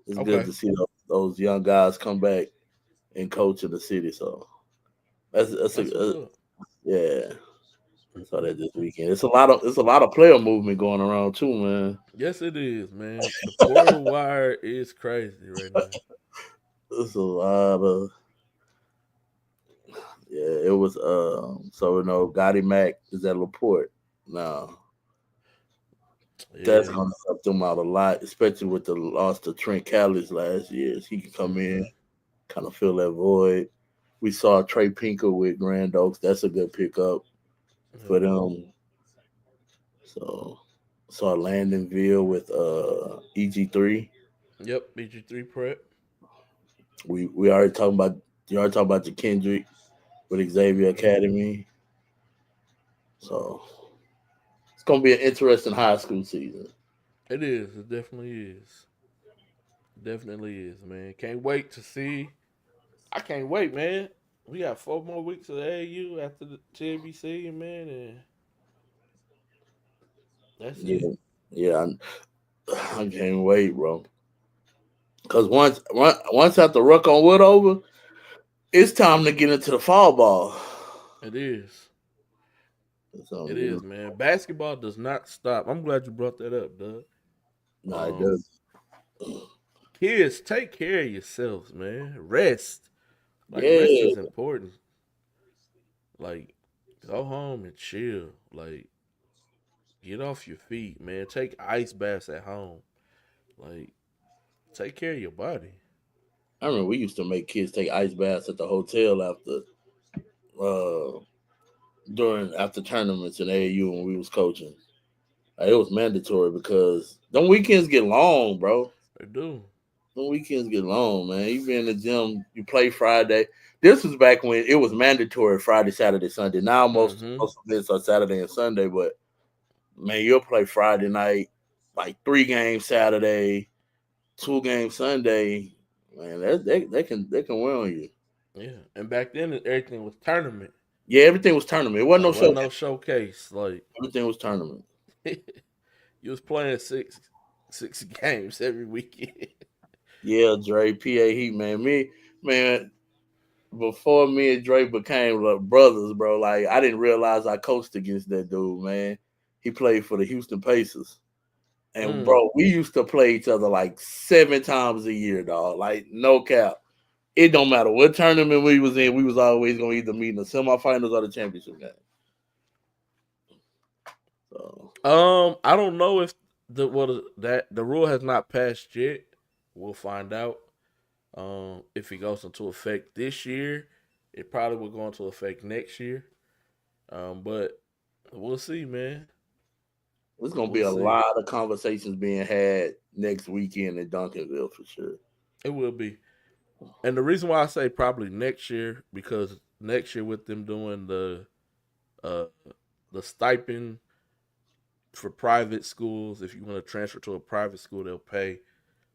S1: It's good
S5: Okay,
S1: to see those young guys come back and coach in the city. So that's
S5: that's what's up.
S1: yeah. I saw that this weekend. It's a lot of player movement going around too, man.
S5: Yes, it is, man. The portal wire is crazy right now.
S1: It's a lot of yeah. It was so Gotti Mac is at Laporte now. That's
S5: Yeah.
S1: gonna help them out a lot, especially with the loss to Trent Callis last year. He can come in,
S5: Hmm.
S1: kind of fill that void. We saw Trey Pinker with Grand Oaks. That's a good pickup for
S5: Yep.
S1: them. So saw Landonville with EG3.
S5: Yep. BG3 prep.
S1: We already talking about you already talking about the Kendrick with Xavier
S5: Hmm.
S1: Academy. So it's gonna be an interesting high school season.
S5: It is. It definitely is. Definitely is, man. Can't wait to see. I can't wait, man. We got 4 more weeks of AU after the TBC, man, and that's it.
S1: Yeah, yeah. I can't wait, bro. Because once after Ruck on Wood over, it's time to get into the fall ball.
S5: It is.
S1: It's time
S5: It
S1: to get
S5: is,
S1: in.
S5: man. Basketball does not stop. I'm glad you brought that up, Doug.
S1: No, it
S5: Um,
S1: does.
S5: Kids, take care of yourselves, man. Rest. Like rest
S1: Yeah,
S5: is important. Like go home and chill. Like get off your feet, man. Take ice baths at home. Like take care of your body.
S1: I remember we used to make kids take ice baths at the hotel uh after tournaments in AAU when we was coaching. Like, it was mandatory because them weekends get long, bro.
S5: They do.
S1: Them weekends get long, man. You be in the gym, you play Friday. This was back when it was mandatory Friday, Saturday, Sunday. Now
S5: Mm-hmm.
S1: most events are Saturday and Sunday, but man, you'll play Friday night, like 3 games Saturday, 2 games Sunday. Man, they can win on you.
S5: Yeah. And back then everything was tournament.
S1: Yeah, everything was tournament. It wasn't
S5: Like
S1: no
S5: wasn't
S1: showcase.
S5: no showcase. Like
S1: Everything was tournament.
S5: you was playing six games every weekend.
S1: Yeah, Dre, PA Heat, man. Man, before me and Dre became like brothers, bro. Like I didn't realize I coached against that dude, man. He played for the Houston Pacers. And
S5: Mm.
S1: bro, we used to play each other like 7 times a year, dog. Like no cap. It don't matter what tournament we was in, we was always gonna either meet in the semifinals or the championship game. So
S5: I don't know if the rule has not passed yet. We'll find out. If it goes into effect this year, it probably will go into effect next year. But we'll see, man.
S1: there's gonna be
S5: We'll
S1: a
S5: see.
S1: lot of conversations being had next weekend in Duncanville for sure.
S5: It will be. And the reason why I say probably next year because next year with them doing uh the stipend for private schools, if you want to transfer to a private school, they'll pay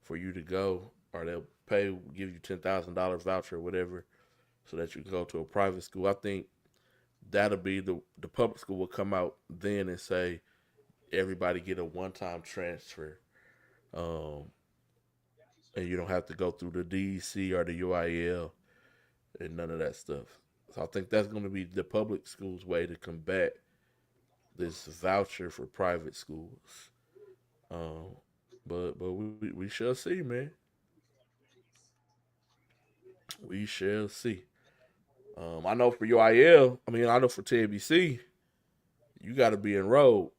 S5: for you to go, or they'll give you $10,000 voucher or whatever, so that you can go to a private school. I think that'll be the public school will come out then and say everybody get a one time transfer, um, and you don't have to go through the DEC or the UIL and none of that stuff. So I think that's going to be the public schools' way to combat this voucher for private schools. Um, but we shall see, man. We shall see. I know for UIL, I know for TABC, you got to be enrolled.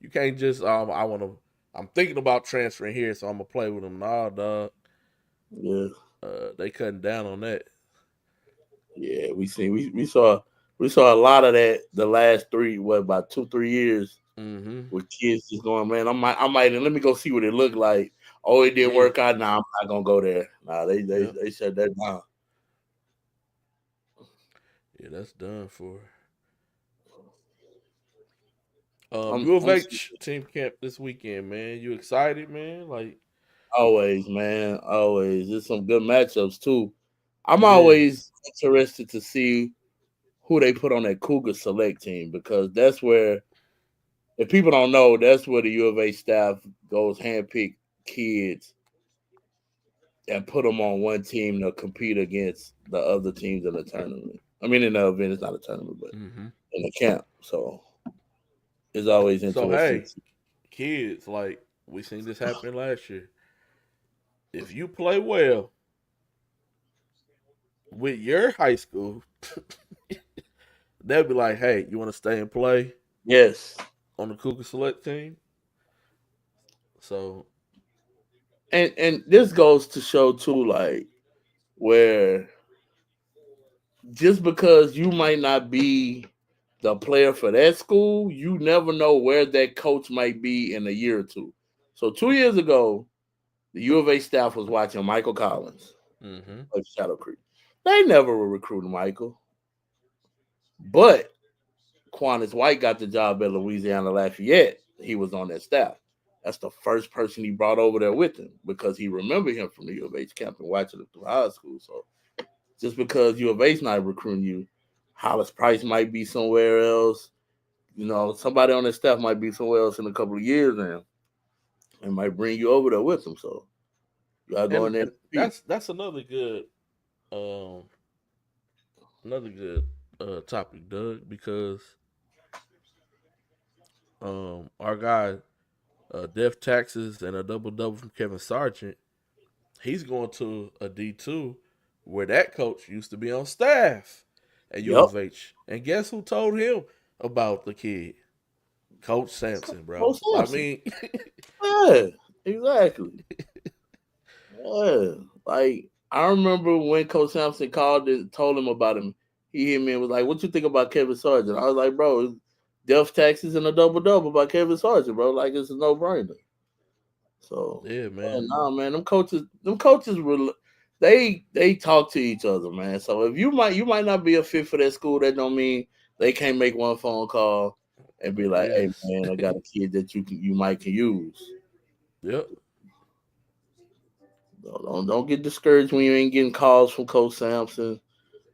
S5: You can't just I'm thinking about transferring here, so I'm gonna play with them. Nah, dog.
S1: Yeah.
S5: They cutting down on that.
S1: Yeah, we saw a lot of that the last about 2-3 years
S5: Mm-hmm.
S1: with kids just going, man, I might let me go see what it looked like. Oh, it didn't
S5: Yeah.
S1: work out. Nah, I'm not gonna go there. Nah, they they
S5: Yep.
S1: they shut that down.
S5: Yeah, that's done for.
S1: I'm
S5: U of
S1: I'm
S5: H team camp this weekend, man. You excited, man? Like
S1: always, man, always. There's some good matchups too. I'm
S5: it is.
S1: always interested to see who they put on that Cougar select team because that's where if people don't know, that's where the U of A staff goes handpick kids and put them on one team to compete against the other teams in the tournament. I mean, in the event, it's not a tournament, but
S5: Mm-hmm.
S1: in the camp. So it's always
S5: So
S1: interesting.
S5: hey, kids, like we seen this happen last year. If you play well with your high school, they'll be like, "Hey, you want to stay and play
S1: Yes,
S5: on the Cougar Select team?" So
S1: and this goes to show too, like where just because you might not be the player for that school, you never know where that coach might be in a year or two. So 2 years ago, the U of A staff was watching Michael Collins
S5: mm-hmm.
S1: of Shadow Creek. They never were recruiting Michael, but Quantas White got the job at Louisiana Lafayette. He was on that staff. That's the first person he brought over there with him because he remembered him from the U of H camp and watching him through high school. So just because U of H not recruiting you, Hollis Price might be somewhere else. You know, somebody on that staff might be somewhere else in a couple of years now and might bring you over there with them. So you gotta go in there and
S5: and
S1: compete.
S5: that's um another good topic, Doug, because our guy Def Taxes and a double double from Kevin Sargent, he's going to a D2 where that coach used to be on staff at U
S1: Yep.
S5: of H. And guess who told him about the kid? Coach Sampson, bro.
S1: Coach
S5: I
S1: Sampson.
S5: mean,
S1: Yeah, exactly. Yeah. Like I remember when Coach Sampson called and told him about him. He hit me and was like, "What you think about Kevin Sargent?" I was like, "Bro, it's Death Taxes and a double double by Kevin Sargent, bro. Like it's a no brainer." So,
S5: yeah,
S1: yeah,
S5: man.
S1: nah, man, them coaches were they talk to each other, man. So if you might not be a fit for that school, that don't mean they can't make one phone call and be like, "Hey,
S5: Yes.
S1: man, I got a kid that you might can use."
S5: Yep.
S1: Don't get discouraged when you ain't getting calls from Coach Sampson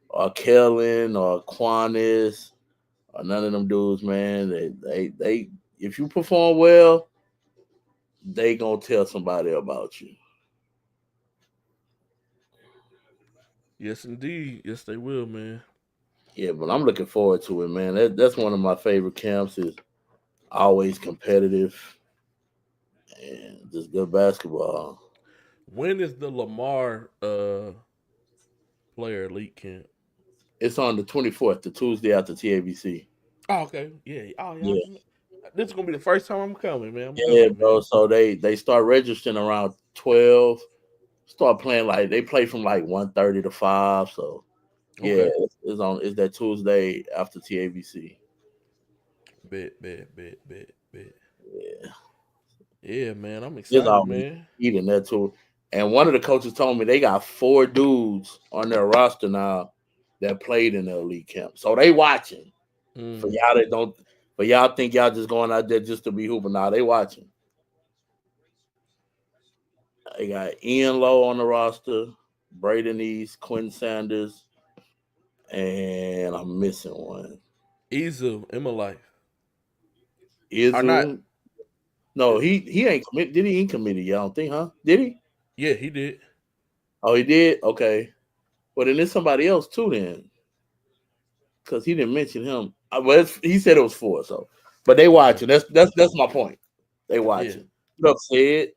S1: or Kellen or Quanis or none of them dudes, man. They if you perform well, they gonna tell somebody about you.
S5: Yes, indeed. Yes, they will, man.
S1: Yeah, but I'm looking forward to it, man. That's one of my favorite camps. Is always competitive and just good basketball.
S5: When is the Lamar player elite camp?
S1: It's on the 24th, the Tuesday after TABC.
S5: Oh, okay. Yeah. Oh, yeah.
S1: Yeah,
S5: This is gonna be the first time I'm coming, man. I'm
S1: yeah,
S5: coming,
S1: bro.
S5: man.
S1: So they start registering around 12. Start playing like they play from like 1:30 to 5. So yeah,
S5: Okay.
S1: it's that Tuesday after TABC.
S5: Bet.
S1: Yeah,
S5: Yeah, man. I'm
S1: it's
S5: excited,
S1: always
S5: man.
S1: eating that too. And one of the coaches told me they got 4 dudes on their roster now that played in the elite camp. So they watching. For
S5: Mm.
S1: y'all that don't, for y'all think y'all just going out there just to be hooping. Now they watching. They got Ian Lowe on the roster, Braden East, Quinn Sanders, and I'm missing one.
S5: Izu, in my life. Or not.
S1: Izu. No, he ain't commit. Did he ain't committed? Y'all don't think, huh? Did he?
S5: Yeah, he did.
S1: Oh, he did. Okay. Well, then there's somebody else too. Then, because he didn't mention him. Well, he said it was 4. So, but they
S5: Okay.
S1: watching. That's my point. They
S5: Yeah.
S1: watching. What up, Sid?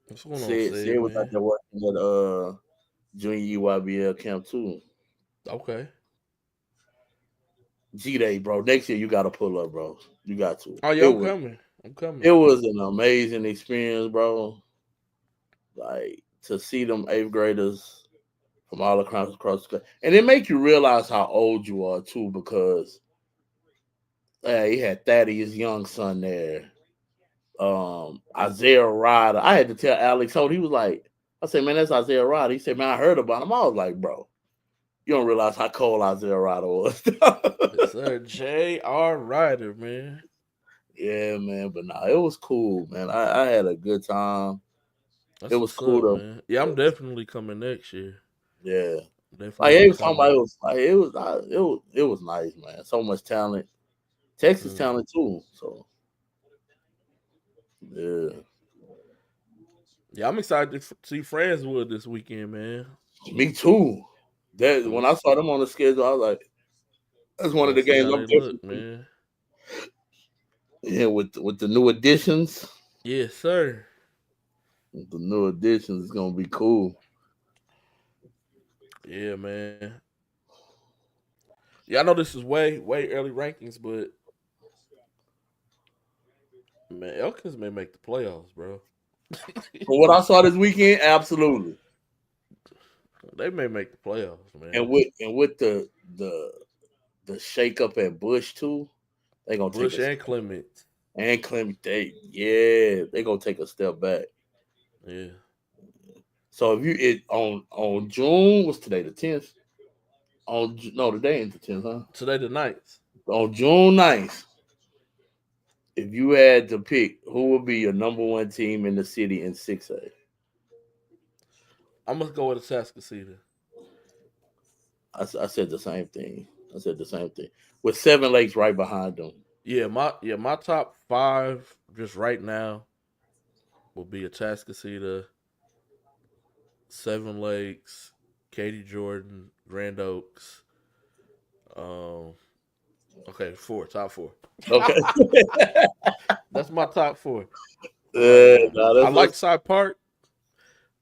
S5: What's going on,
S1: Sid
S5: Sid,
S1: was out
S5: man?
S1: there working at junior EYBL camp too.
S5: Okay.
S1: G Day, bro. Next year you gotta pull up, bro. You got to.
S5: Oh, yeah,
S1: It
S5: I'm
S1: was
S5: coming. I'm
S1: it
S5: coming.
S1: was an amazing experience, bro. Like to see them 8th graders from all across the country. And it make you realize how old you are too, because he had Thaddeus young son there. Isaiah Ryder. I had to tell Alex Holt, he was like, I said, man, that's Isaiah Ryder. He said, man, I heard about him. I was like, bro, you don't realize how cold Isaiah Ryder was.
S5: Yes, sir. J.R. Ryder, man.
S1: Yeah, man, but nah, it was cool, man. I had a good time. It
S5: That's
S1: was
S5: what's
S1: cool
S5: up,
S1: to,
S5: man. Yeah, I'm definitely coming next year.
S1: yeah. Like
S5: Definitely
S1: they was talking about,
S5: coming.
S1: it was nice, man. So much talent, Texas
S5: Mm.
S1: talent too. So Yeah.
S5: Yeah, I'm excited to see Friendswood this weekend, man.
S1: Me too. That when I saw them on the schedule, I was like, that's one of
S5: Want
S1: the
S5: to see
S1: games
S5: how
S1: I'm
S5: they look,
S1: definitely.
S5: man.
S1: Yeah, with the new additions.
S5: Yes, sir.
S1: With the new additions, it's gonna be cool.
S5: Yeah, man. Yeah, I know this is way early rankings, but man, Elkins may make the playoffs, bro.
S1: From what I saw this weekend, absolutely.
S5: They may make the playoffs, man.
S1: And with the shake up at Bush too, they gonna take
S5: Bush
S1: a
S5: and Clement.
S1: and Clement. They gonna take a step back.
S5: Yeah.
S1: So if you on June, what's today, the 10th? No, today ain't the 10th, huh?
S5: Today the 9th.
S1: On June 9th, if you had to pick who would be your number one team in the city in 6A.
S5: I'm gonna go with the Saskatoon.
S1: I said the same thing. With Seven Lakes right behind them.
S5: My top 5 just right now will be Atascocita, Seven Lakes, Katy Jordan, Grand Oaks. Okay, top 4.
S1: Okay.
S5: That's my top 4 right now.
S1: No,
S5: I like Side Park.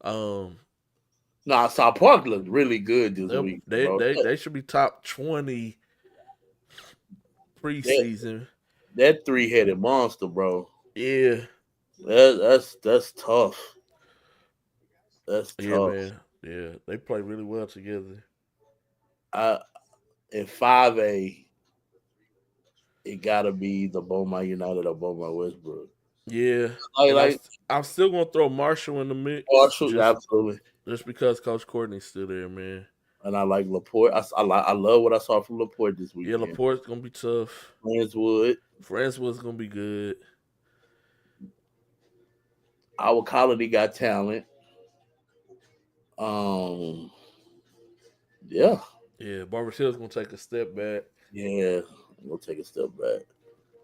S5: Um,
S1: South Park looked really good this week,
S5: they
S1: bro.
S5: they should be top 20 preseason.
S1: That 3-headed monster, bro.
S5: Yeah,
S1: That's tough. That's
S5: yeah,
S1: tough.
S5: man. Yeah, they play really well together.
S1: In 5A, it gotta be the Beaumont United or Beaumont Westbrook.
S5: Yeah, and
S1: Like
S5: I'm still gonna throw Marshall in the mix.
S1: absolutely.
S5: Just because Coach Courtney's still there, man.
S1: And I like Laporte. I love what I saw from Laporte this
S5: Yeah,
S1: weekend.
S5: Laporte's gonna be tough.
S1: Friendswood's
S5: gonna be good.
S1: Our colony got talent. Yeah.
S5: Yeah, Barbers Hill's gonna take a step back.
S1: Yeah, we'll take a step back.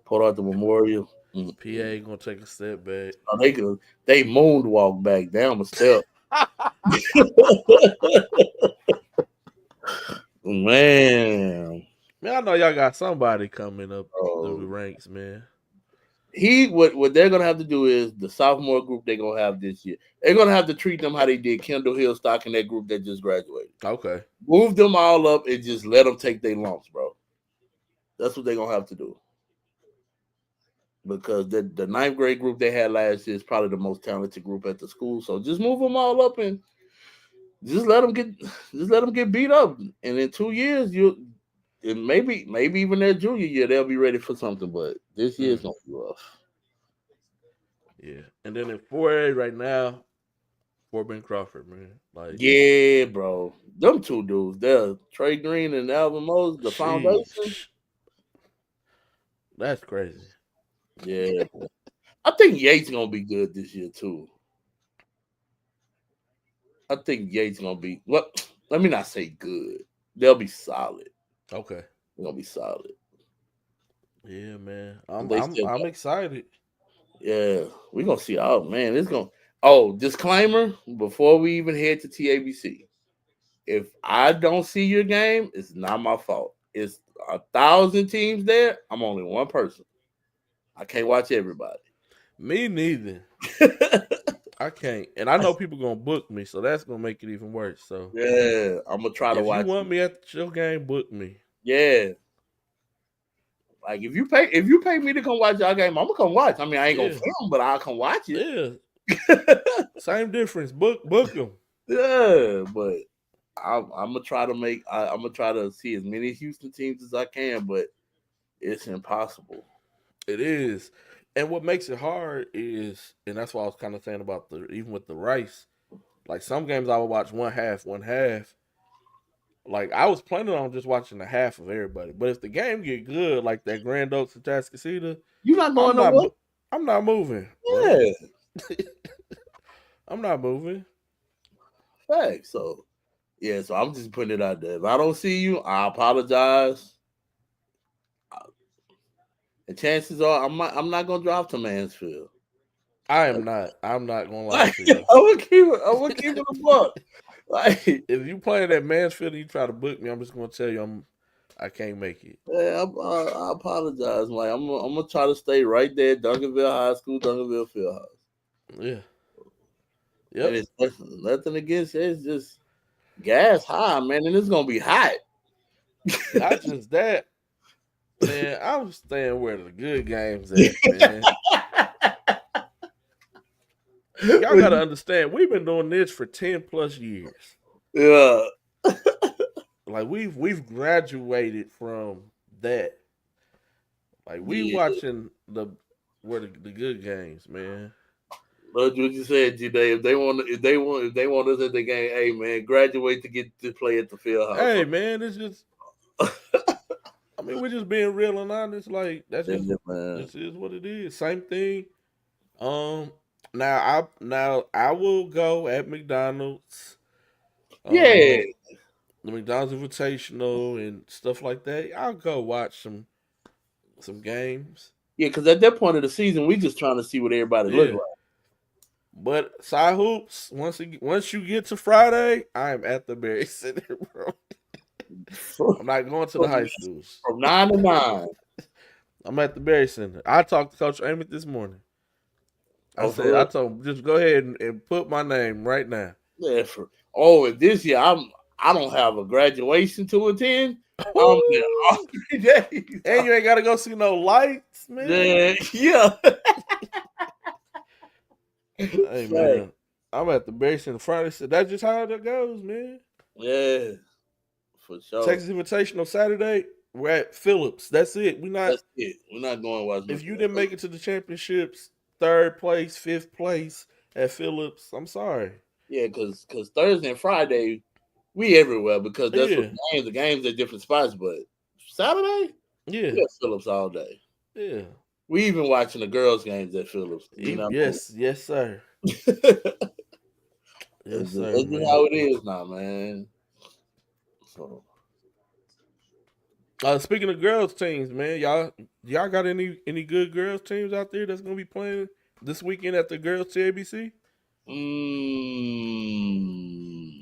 S1: Port Arthur Memorial.
S5: PA gonna take a step back.
S1: Oh, they moonwalk back down a step. Man,
S5: I know y'all got somebody coming up through the ranks, man.
S1: What they're gonna have to do is the sophomore group they're gonna have this year. They're gonna have to treat them how they did Kendall Hillstock and that group that just graduated.
S5: Okay,
S1: move them all up and just let them take their lumps, bro. That's what they're gonna have to do. Because the ninth grade group they had last year is probably the most talented group at the school. So just move them all up and just let them get beat up. And in 2 years, maybe even their junior year they'll be ready for something. But this year's gonna be rough.
S5: Yeah, and then in 4A right now, Fort Bend Crawford, man.
S1: Yeah, bro. Them two dudes, they're Trey Green and Alvin Moses, the foundation.
S5: That's crazy.
S1: Yeah. I think Yates gonna be good this year too. I think Yates gonna be let me not say good. They'll be solid.
S5: Okay.
S1: They're gonna be solid.
S5: Yeah, man. I'm excited.
S1: Yeah, we're gonna see. Oh man, disclaimer before we even head to TABC. If I don't see your game, it's not my fault. It's 1,000 teams there. I'm only one person. I can't watch everybody.
S5: Me neither. I can't. And I know people gonna book me, so that's gonna make it even worse. So
S1: yeah, I'm gonna try to watch.
S5: If you want me at your game, book me.
S1: Yeah. Like if you pay me to come watch your game, I'm gonna come watch. I mean, I ain't gonna film, but I'll come watch it.
S5: Yeah. Same difference. Book them.
S1: Yeah, but I'm gonna try to I'm gonna try to see as many Houston teams as I can, but it's impossible.
S5: It is. And what makes it hard is, and that's what I was kind of saying about even with the Rice, like some games I would watch one half. Like I was planning on just watching the half of everybody, but if the game get good, like that Grand Oaks and Tascasita,
S1: you're not going nowhere.
S5: I'm not moving.
S1: Yeah,
S5: I'm not moving.
S1: Hey, so I'm just putting it out there. If I don't see you, I apologize. And chances are, I'm not gonna drive to Mansfield.
S5: I am not. I'm not gonna lie
S1: Like,
S5: to you.
S1: I'm gonna keep it a buck. Like,
S5: If you playing at Mansfield and you try to book me, I'm just gonna tell you I can't make it.
S1: yeah, I apologize. Like, I'm gonna try to stay right there, Duncanville High School, Duncanville Fieldhouse.
S5: Yeah.
S1: And
S5: Yep.
S1: it's nothing against it. It's just gas high, man, and it's gonna be hot.
S5: Not just that, man. I'm staying where the good games at, man. Y'all gotta understand, we've been doing this for 10 plus years.
S1: Yeah.
S5: Like we've graduated from that. Like we
S1: Yeah.
S5: watching the good games, man.
S1: That's what you said, G Day. If they want us at the game, hey man, graduate to get to play at the field house.
S5: Hey man, it's just I mean, we're just being real and honest. Like that's just
S1: Man.
S5: this is what it is. Same thing. Now I will go at McDonald's.
S1: Yeah.
S5: The McDonald's Invitational and stuff like that. I'll go watch some games.
S1: Yeah, because at that point of the season, we just trying to see what everybody look
S5: Yeah.
S1: like.
S5: But side hoops, once you get to Friday, I am at the Berry Center, bro. I'm not going to the high schools.
S1: From 9 to 9.
S5: I'm at the Berry Center. I talked to Coach Emmett this morning. I told him, just go ahead and put my name right now.
S1: Yeah, and this year I don't have a graduation to attend. I'm there all 3 days.
S5: And you ain't gotta go see no lights, man.
S1: Yeah.
S5: Hey man, I'm at the Berry Center Friday. So that's just how that goes, man.
S1: Yeah. For sure.
S5: Texas Invitational Saturday. We're at Phillips. That's it.
S1: That's it. We're not going watch.
S5: If you didn't make it to the championships, 3rd place, 5th place at Phillips, I'm sorry.
S1: Yeah, because Thursday and Friday, we everywhere because that's what the games at different spots. But Saturday, we at Phillips all day.
S5: Yeah.
S1: We even watching the girls' games at Phillips. You know
S5: yes, sir.
S1: Yes,
S5: sir.
S1: That's just how it is now, man. So,
S5: speaking of girls teams, man, y'all got any good girls teams out there that's gonna be playing this weekend at the girls TABC?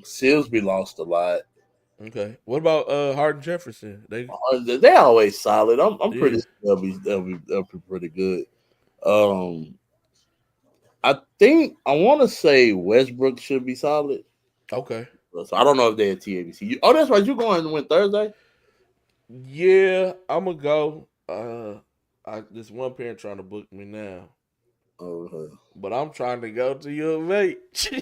S1: Silsby lost a lot.
S5: Okay. What about Hardin Jefferson? They
S1: always solid. I'm pretty sure they'll be pretty good. I want to say Westbrook should be solid.
S5: Okay.
S1: So I don't know if they're at TABC. Oh, that's right. You going to win Thursday?
S5: Yeah, I'm gonna go. This one parent trying to book me now.
S1: Okay.
S5: But I'm trying to go to U of H.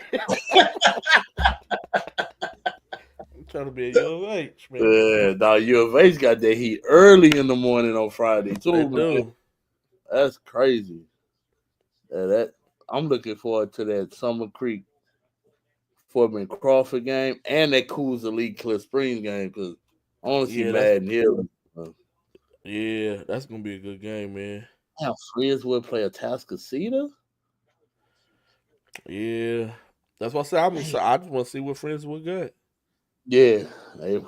S5: I'm trying to be at U of H, man.
S1: Yeah, now U of H got that heat early in the morning on Friday too.
S5: They do.
S1: That's crazy. Yeah, I'm looking forward to that Summer Creek Foreman Crawford game and that Coos Elite Cliff Springs game because I want to see Madden Hill.
S5: Yeah, that's gonna be a good game, man.
S1: How Friendswood play a Atascocita?
S5: Yeah, that's what I said. I just want to see what Friendswood got.
S1: Yeah, we're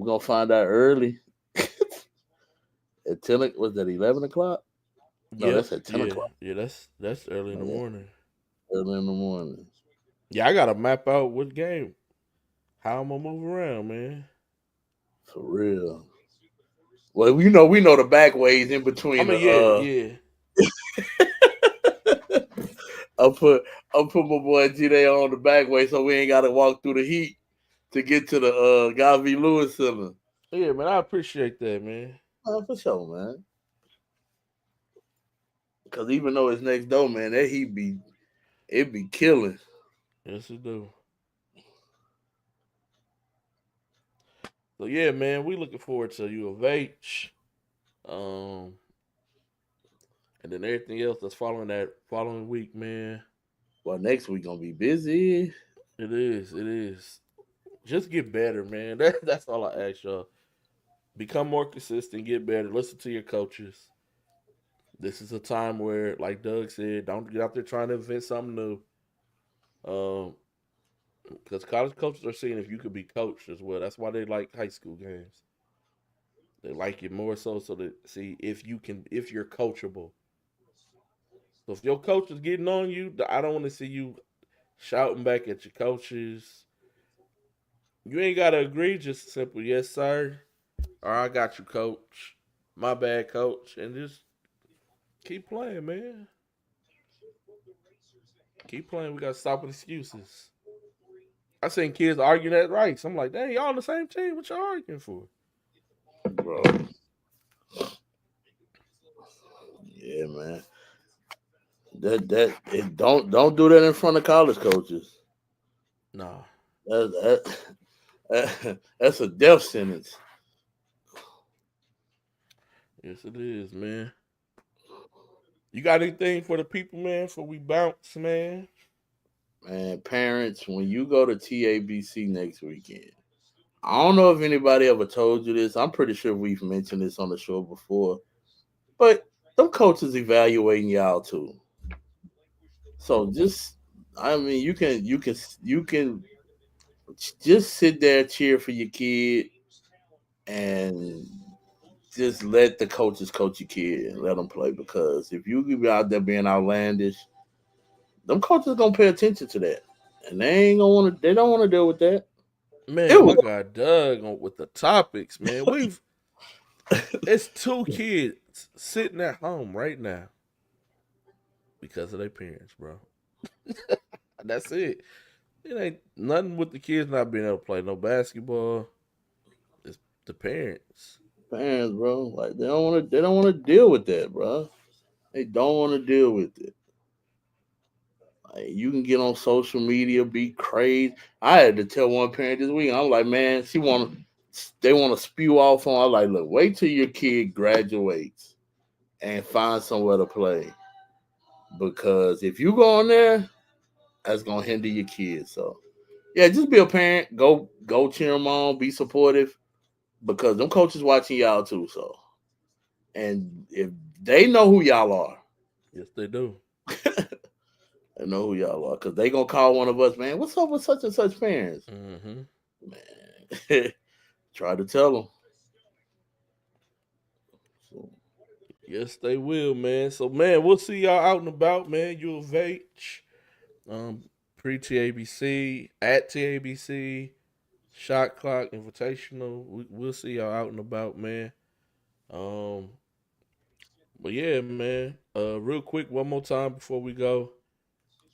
S1: gonna find out early. At 10, was that 11 o'clock? No, that's at 10 o'clock.
S5: Yeah, that's early in the morning.
S1: Early in the morning.
S5: Yeah, I gotta map out what game, how I'm gonna move around, man.
S1: For real. Well, we know the back ways in between.
S5: I mean,
S1: I'll put my boy G-Day on the back way so we ain't gotta walk through the heat to get to the Guy V. Lewis Center.
S5: Yeah, man, I appreciate that, man.
S1: For sure, man. Because even though it's next door, man, that heat it be killing.
S5: Yes, it do. So yeah, man, we looking forward to U of H, and then everything else that's following that following week, man.
S1: Well, next week gonna be busy.
S5: It is. Just get better, man. That's all I ask y'all. Become more consistent, get better. Listen to your coaches. This is a time where, like Doug said, don't get out there trying to invent something new. Because college coaches are seeing if you could be coached as well. That's why they like high school games. They like it more so that see if you're coachable. So if your coach is getting on you, I don't want to see you shouting back at your coaches. You ain't gotta agree, just simple yes, sir. Or I got you, coach. My bad, coach. And just keep playing, man. Keep playing. We gotta stop with excuses. I seen kids arguing at rights. I'm like, dang, y'all on the same team. What y'all arguing for?
S1: bro. Yeah, man. Don't do that in front of college coaches.
S5: Nah.
S1: That's a death sentence.
S5: Yes, it is, man. You got anything for the people, man, before we bounce, man?
S1: Man, parents, when you go to TABC next weekend, I don't know if anybody ever told you this. I'm pretty sure we've mentioned this on the show before, but them coaches evaluating y'all too. So just, I mean, you can just sit there, cheer for your kid, and just let the coaches coach your kid and let them play. Because if you be out there being outlandish, them coaches gonna pay attention to that, and they ain't gonna want to. They don't want to deal with that. It
S5: Man, my
S1: was
S5: guy Doug with the topics, man. It's two kids sitting at home right now because of their parents, bro. That's it. It ain't nothing with the kids not being able to play no basketball. It's the parents.
S1: parents, bro. Like they don't want to. They don't want to deal with that, bro. They don't want to deal with it. Like, you can get on social media, be crazy. I had to tell one parent this week. I'm like, man, they want to spew off on. I'm like, look, wait till your kid graduates and find somewhere to play. Because if you go on there, that's gonna hinder your kids. So yeah, just be a parent. Go cheer them on. Be supportive because them coaches watching y'all too. So and if they know who y'all are,
S5: Yes, they do.
S1: they know who y'all are because they gonna call one of us, man. What's up with such and such parents?
S5: Mm-hmm.
S1: Man, try to tell them. So,
S5: Yes, they will, man. So, man, we'll see y'all out and about, man. U of H, pre TABC, at TABC, Shot Clock Invitational. We'll see y'all out and about, man. Um, but yeah, man. Real quick, one more time before we go.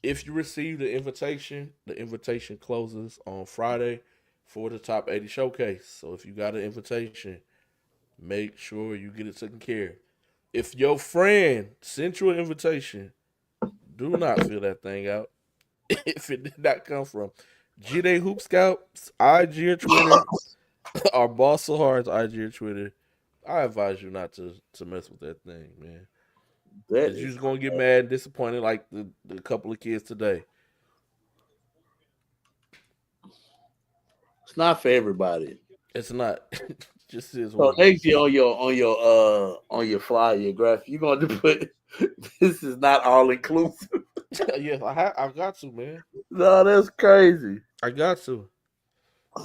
S5: If you receive the invitation closes on Friday for the Top 80 Showcase. So if you got an invitation, make sure you get it taken care of. If your friend sent you an invitation, do not fill that thing out. If it did not come from G Day Hoop Scouts, IG or Twitter, or Boss So Hard's IG or Twitter, I advise you not to mess with that thing, man.
S1: that
S5: Because you're
S1: is,
S5: just gonna get mad and disappointed like the couple of kids today.
S1: it's not for everybody.
S5: It's not. Just is
S1: So
S5: what it
S1: next
S5: is.
S1: year on your flyer, your graph, you're going to put this is not all inclusive.
S5: Yes, I got to, man.
S1: No, that's crazy.
S5: I got to.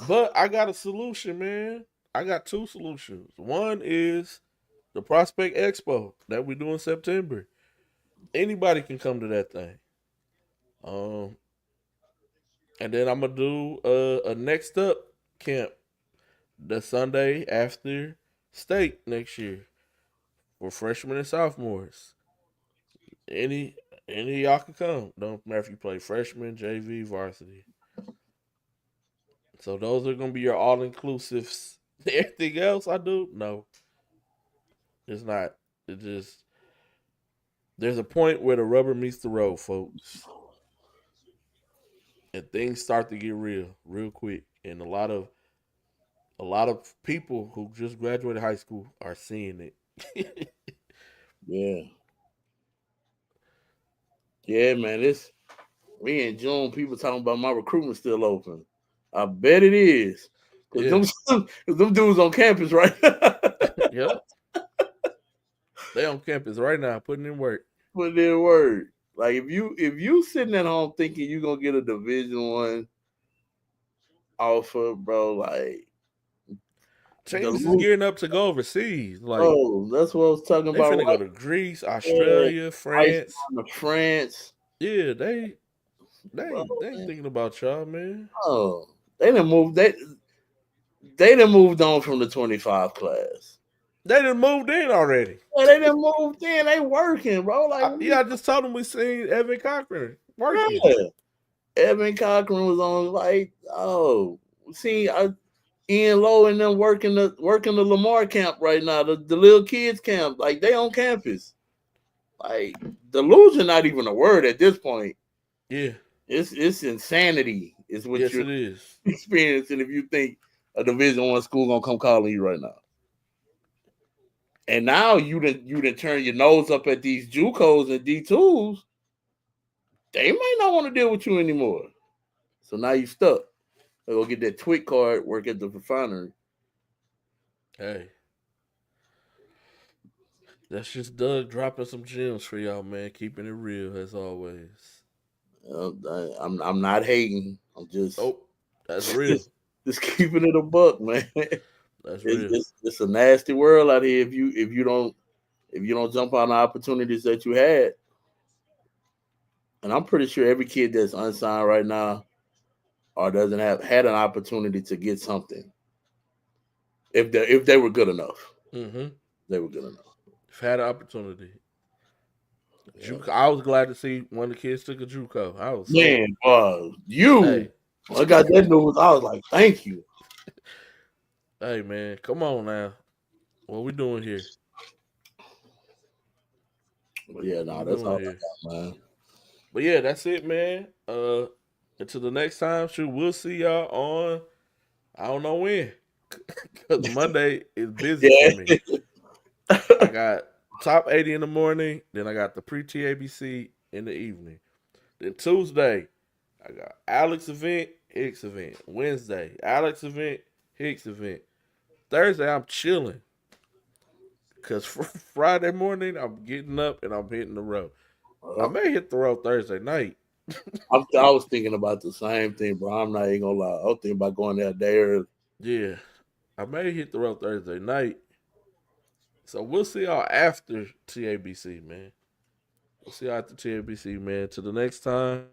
S5: But I got a solution, man. I got two solutions. One is the Prospect Expo that we do in September. Anybody can come to that thing. Um, and then I'm gonna do a next up camp the Sunday after state next year for freshmen and sophomores. Any any of y'all can come. Don't matter if you play freshman, JV, varsity. So those are gonna be your all inclusives. Everything else I do, no, it's not. It just there's a point where the rubber meets the road, folks, and things start to get real quick. And a lot of people who just graduated high school are seeing it.
S1: Yeah, yeah, man. This me in June, people talking about my recruitment still open. I bet it is. Cause
S5: Yeah,
S1: them, cause them dudes on campus, right?
S5: yep. They on campus right now, putting in work.
S1: Put their word. Like if you sitting at home thinking you're gonna get a Division 1 offer, bro, like
S5: teams is gearing up to go overseas. Like,
S1: oh, that's what I was talking
S5: they
S1: about.
S5: finna go to Greece, Australia, France.
S1: France.
S5: Yeah, they
S1: Bro,
S5: ain't thinking about y'all, man.
S1: oh, they done moved. They done moved on from the 25 class.
S5: They done moved in already.
S1: Yeah, they done moved in. They working, bro. Like,
S5: I just told them we seen Evan Cochran working.
S1: yeah. Evan Cochran was on like, oh, see, Ian Lowe and them working the Lamar camp right now, the little kids camp. Like, they on campus. Like, delusion not even a word at this point.
S5: Yeah,
S1: It's insanity is what
S5: yes,
S1: you're
S5: it is.
S1: experiencing if you think a Division I school gonna come calling you right now. And now you done turn your nose up at these JUCOs and D2s. They might not want to deal with you anymore. So now you stuck. They go get that TWIC card, work at the refinery.
S5: Hey, that's just Doug dropping some gems for y'all, man. Keeping it real as always.
S1: I'm not hating. I'm just
S5: that's real.
S1: just keeping it a buck, man.
S5: That's real.
S1: It's a nasty world out here if you don't jump on the opportunities that you had. And I'm pretty sure every kid that's unsigned right now or doesn't have had an opportunity to get something. If they were good enough.
S5: Mm-hmm.
S1: They were good enough.
S5: Had an opportunity.
S1: Yeah.
S5: I was glad to see one of the kids took a JUCO. I was
S1: Man,
S5: Hey.
S1: I got that news. I was like, thank you.
S5: Hey man, come on now. What we doing here?
S1: But yeah, that's all I got, man.
S5: But yeah, that's it, man. Until the next time, we'll see y'all on I don't know when. Because Monday is busy for me. I got top 80 in the morning, then I got the pre-TABC in the evening. Then Tuesday, I got Alex event, Hicks event. Wednesday, Alex event, Hicks event. Thursday, I'm chilling. Because Friday morning, I'm getting up and I'm hitting the road. I may hit the road Thursday night.
S1: I was thinking about the same thing, bro. I'm not even gonna lie. I was thinking about going there a day early.
S5: Yeah, I may hit the road Thursday night. So we'll see y'all after TABC, man. We'll see y'all after TABC, man. Till the next time.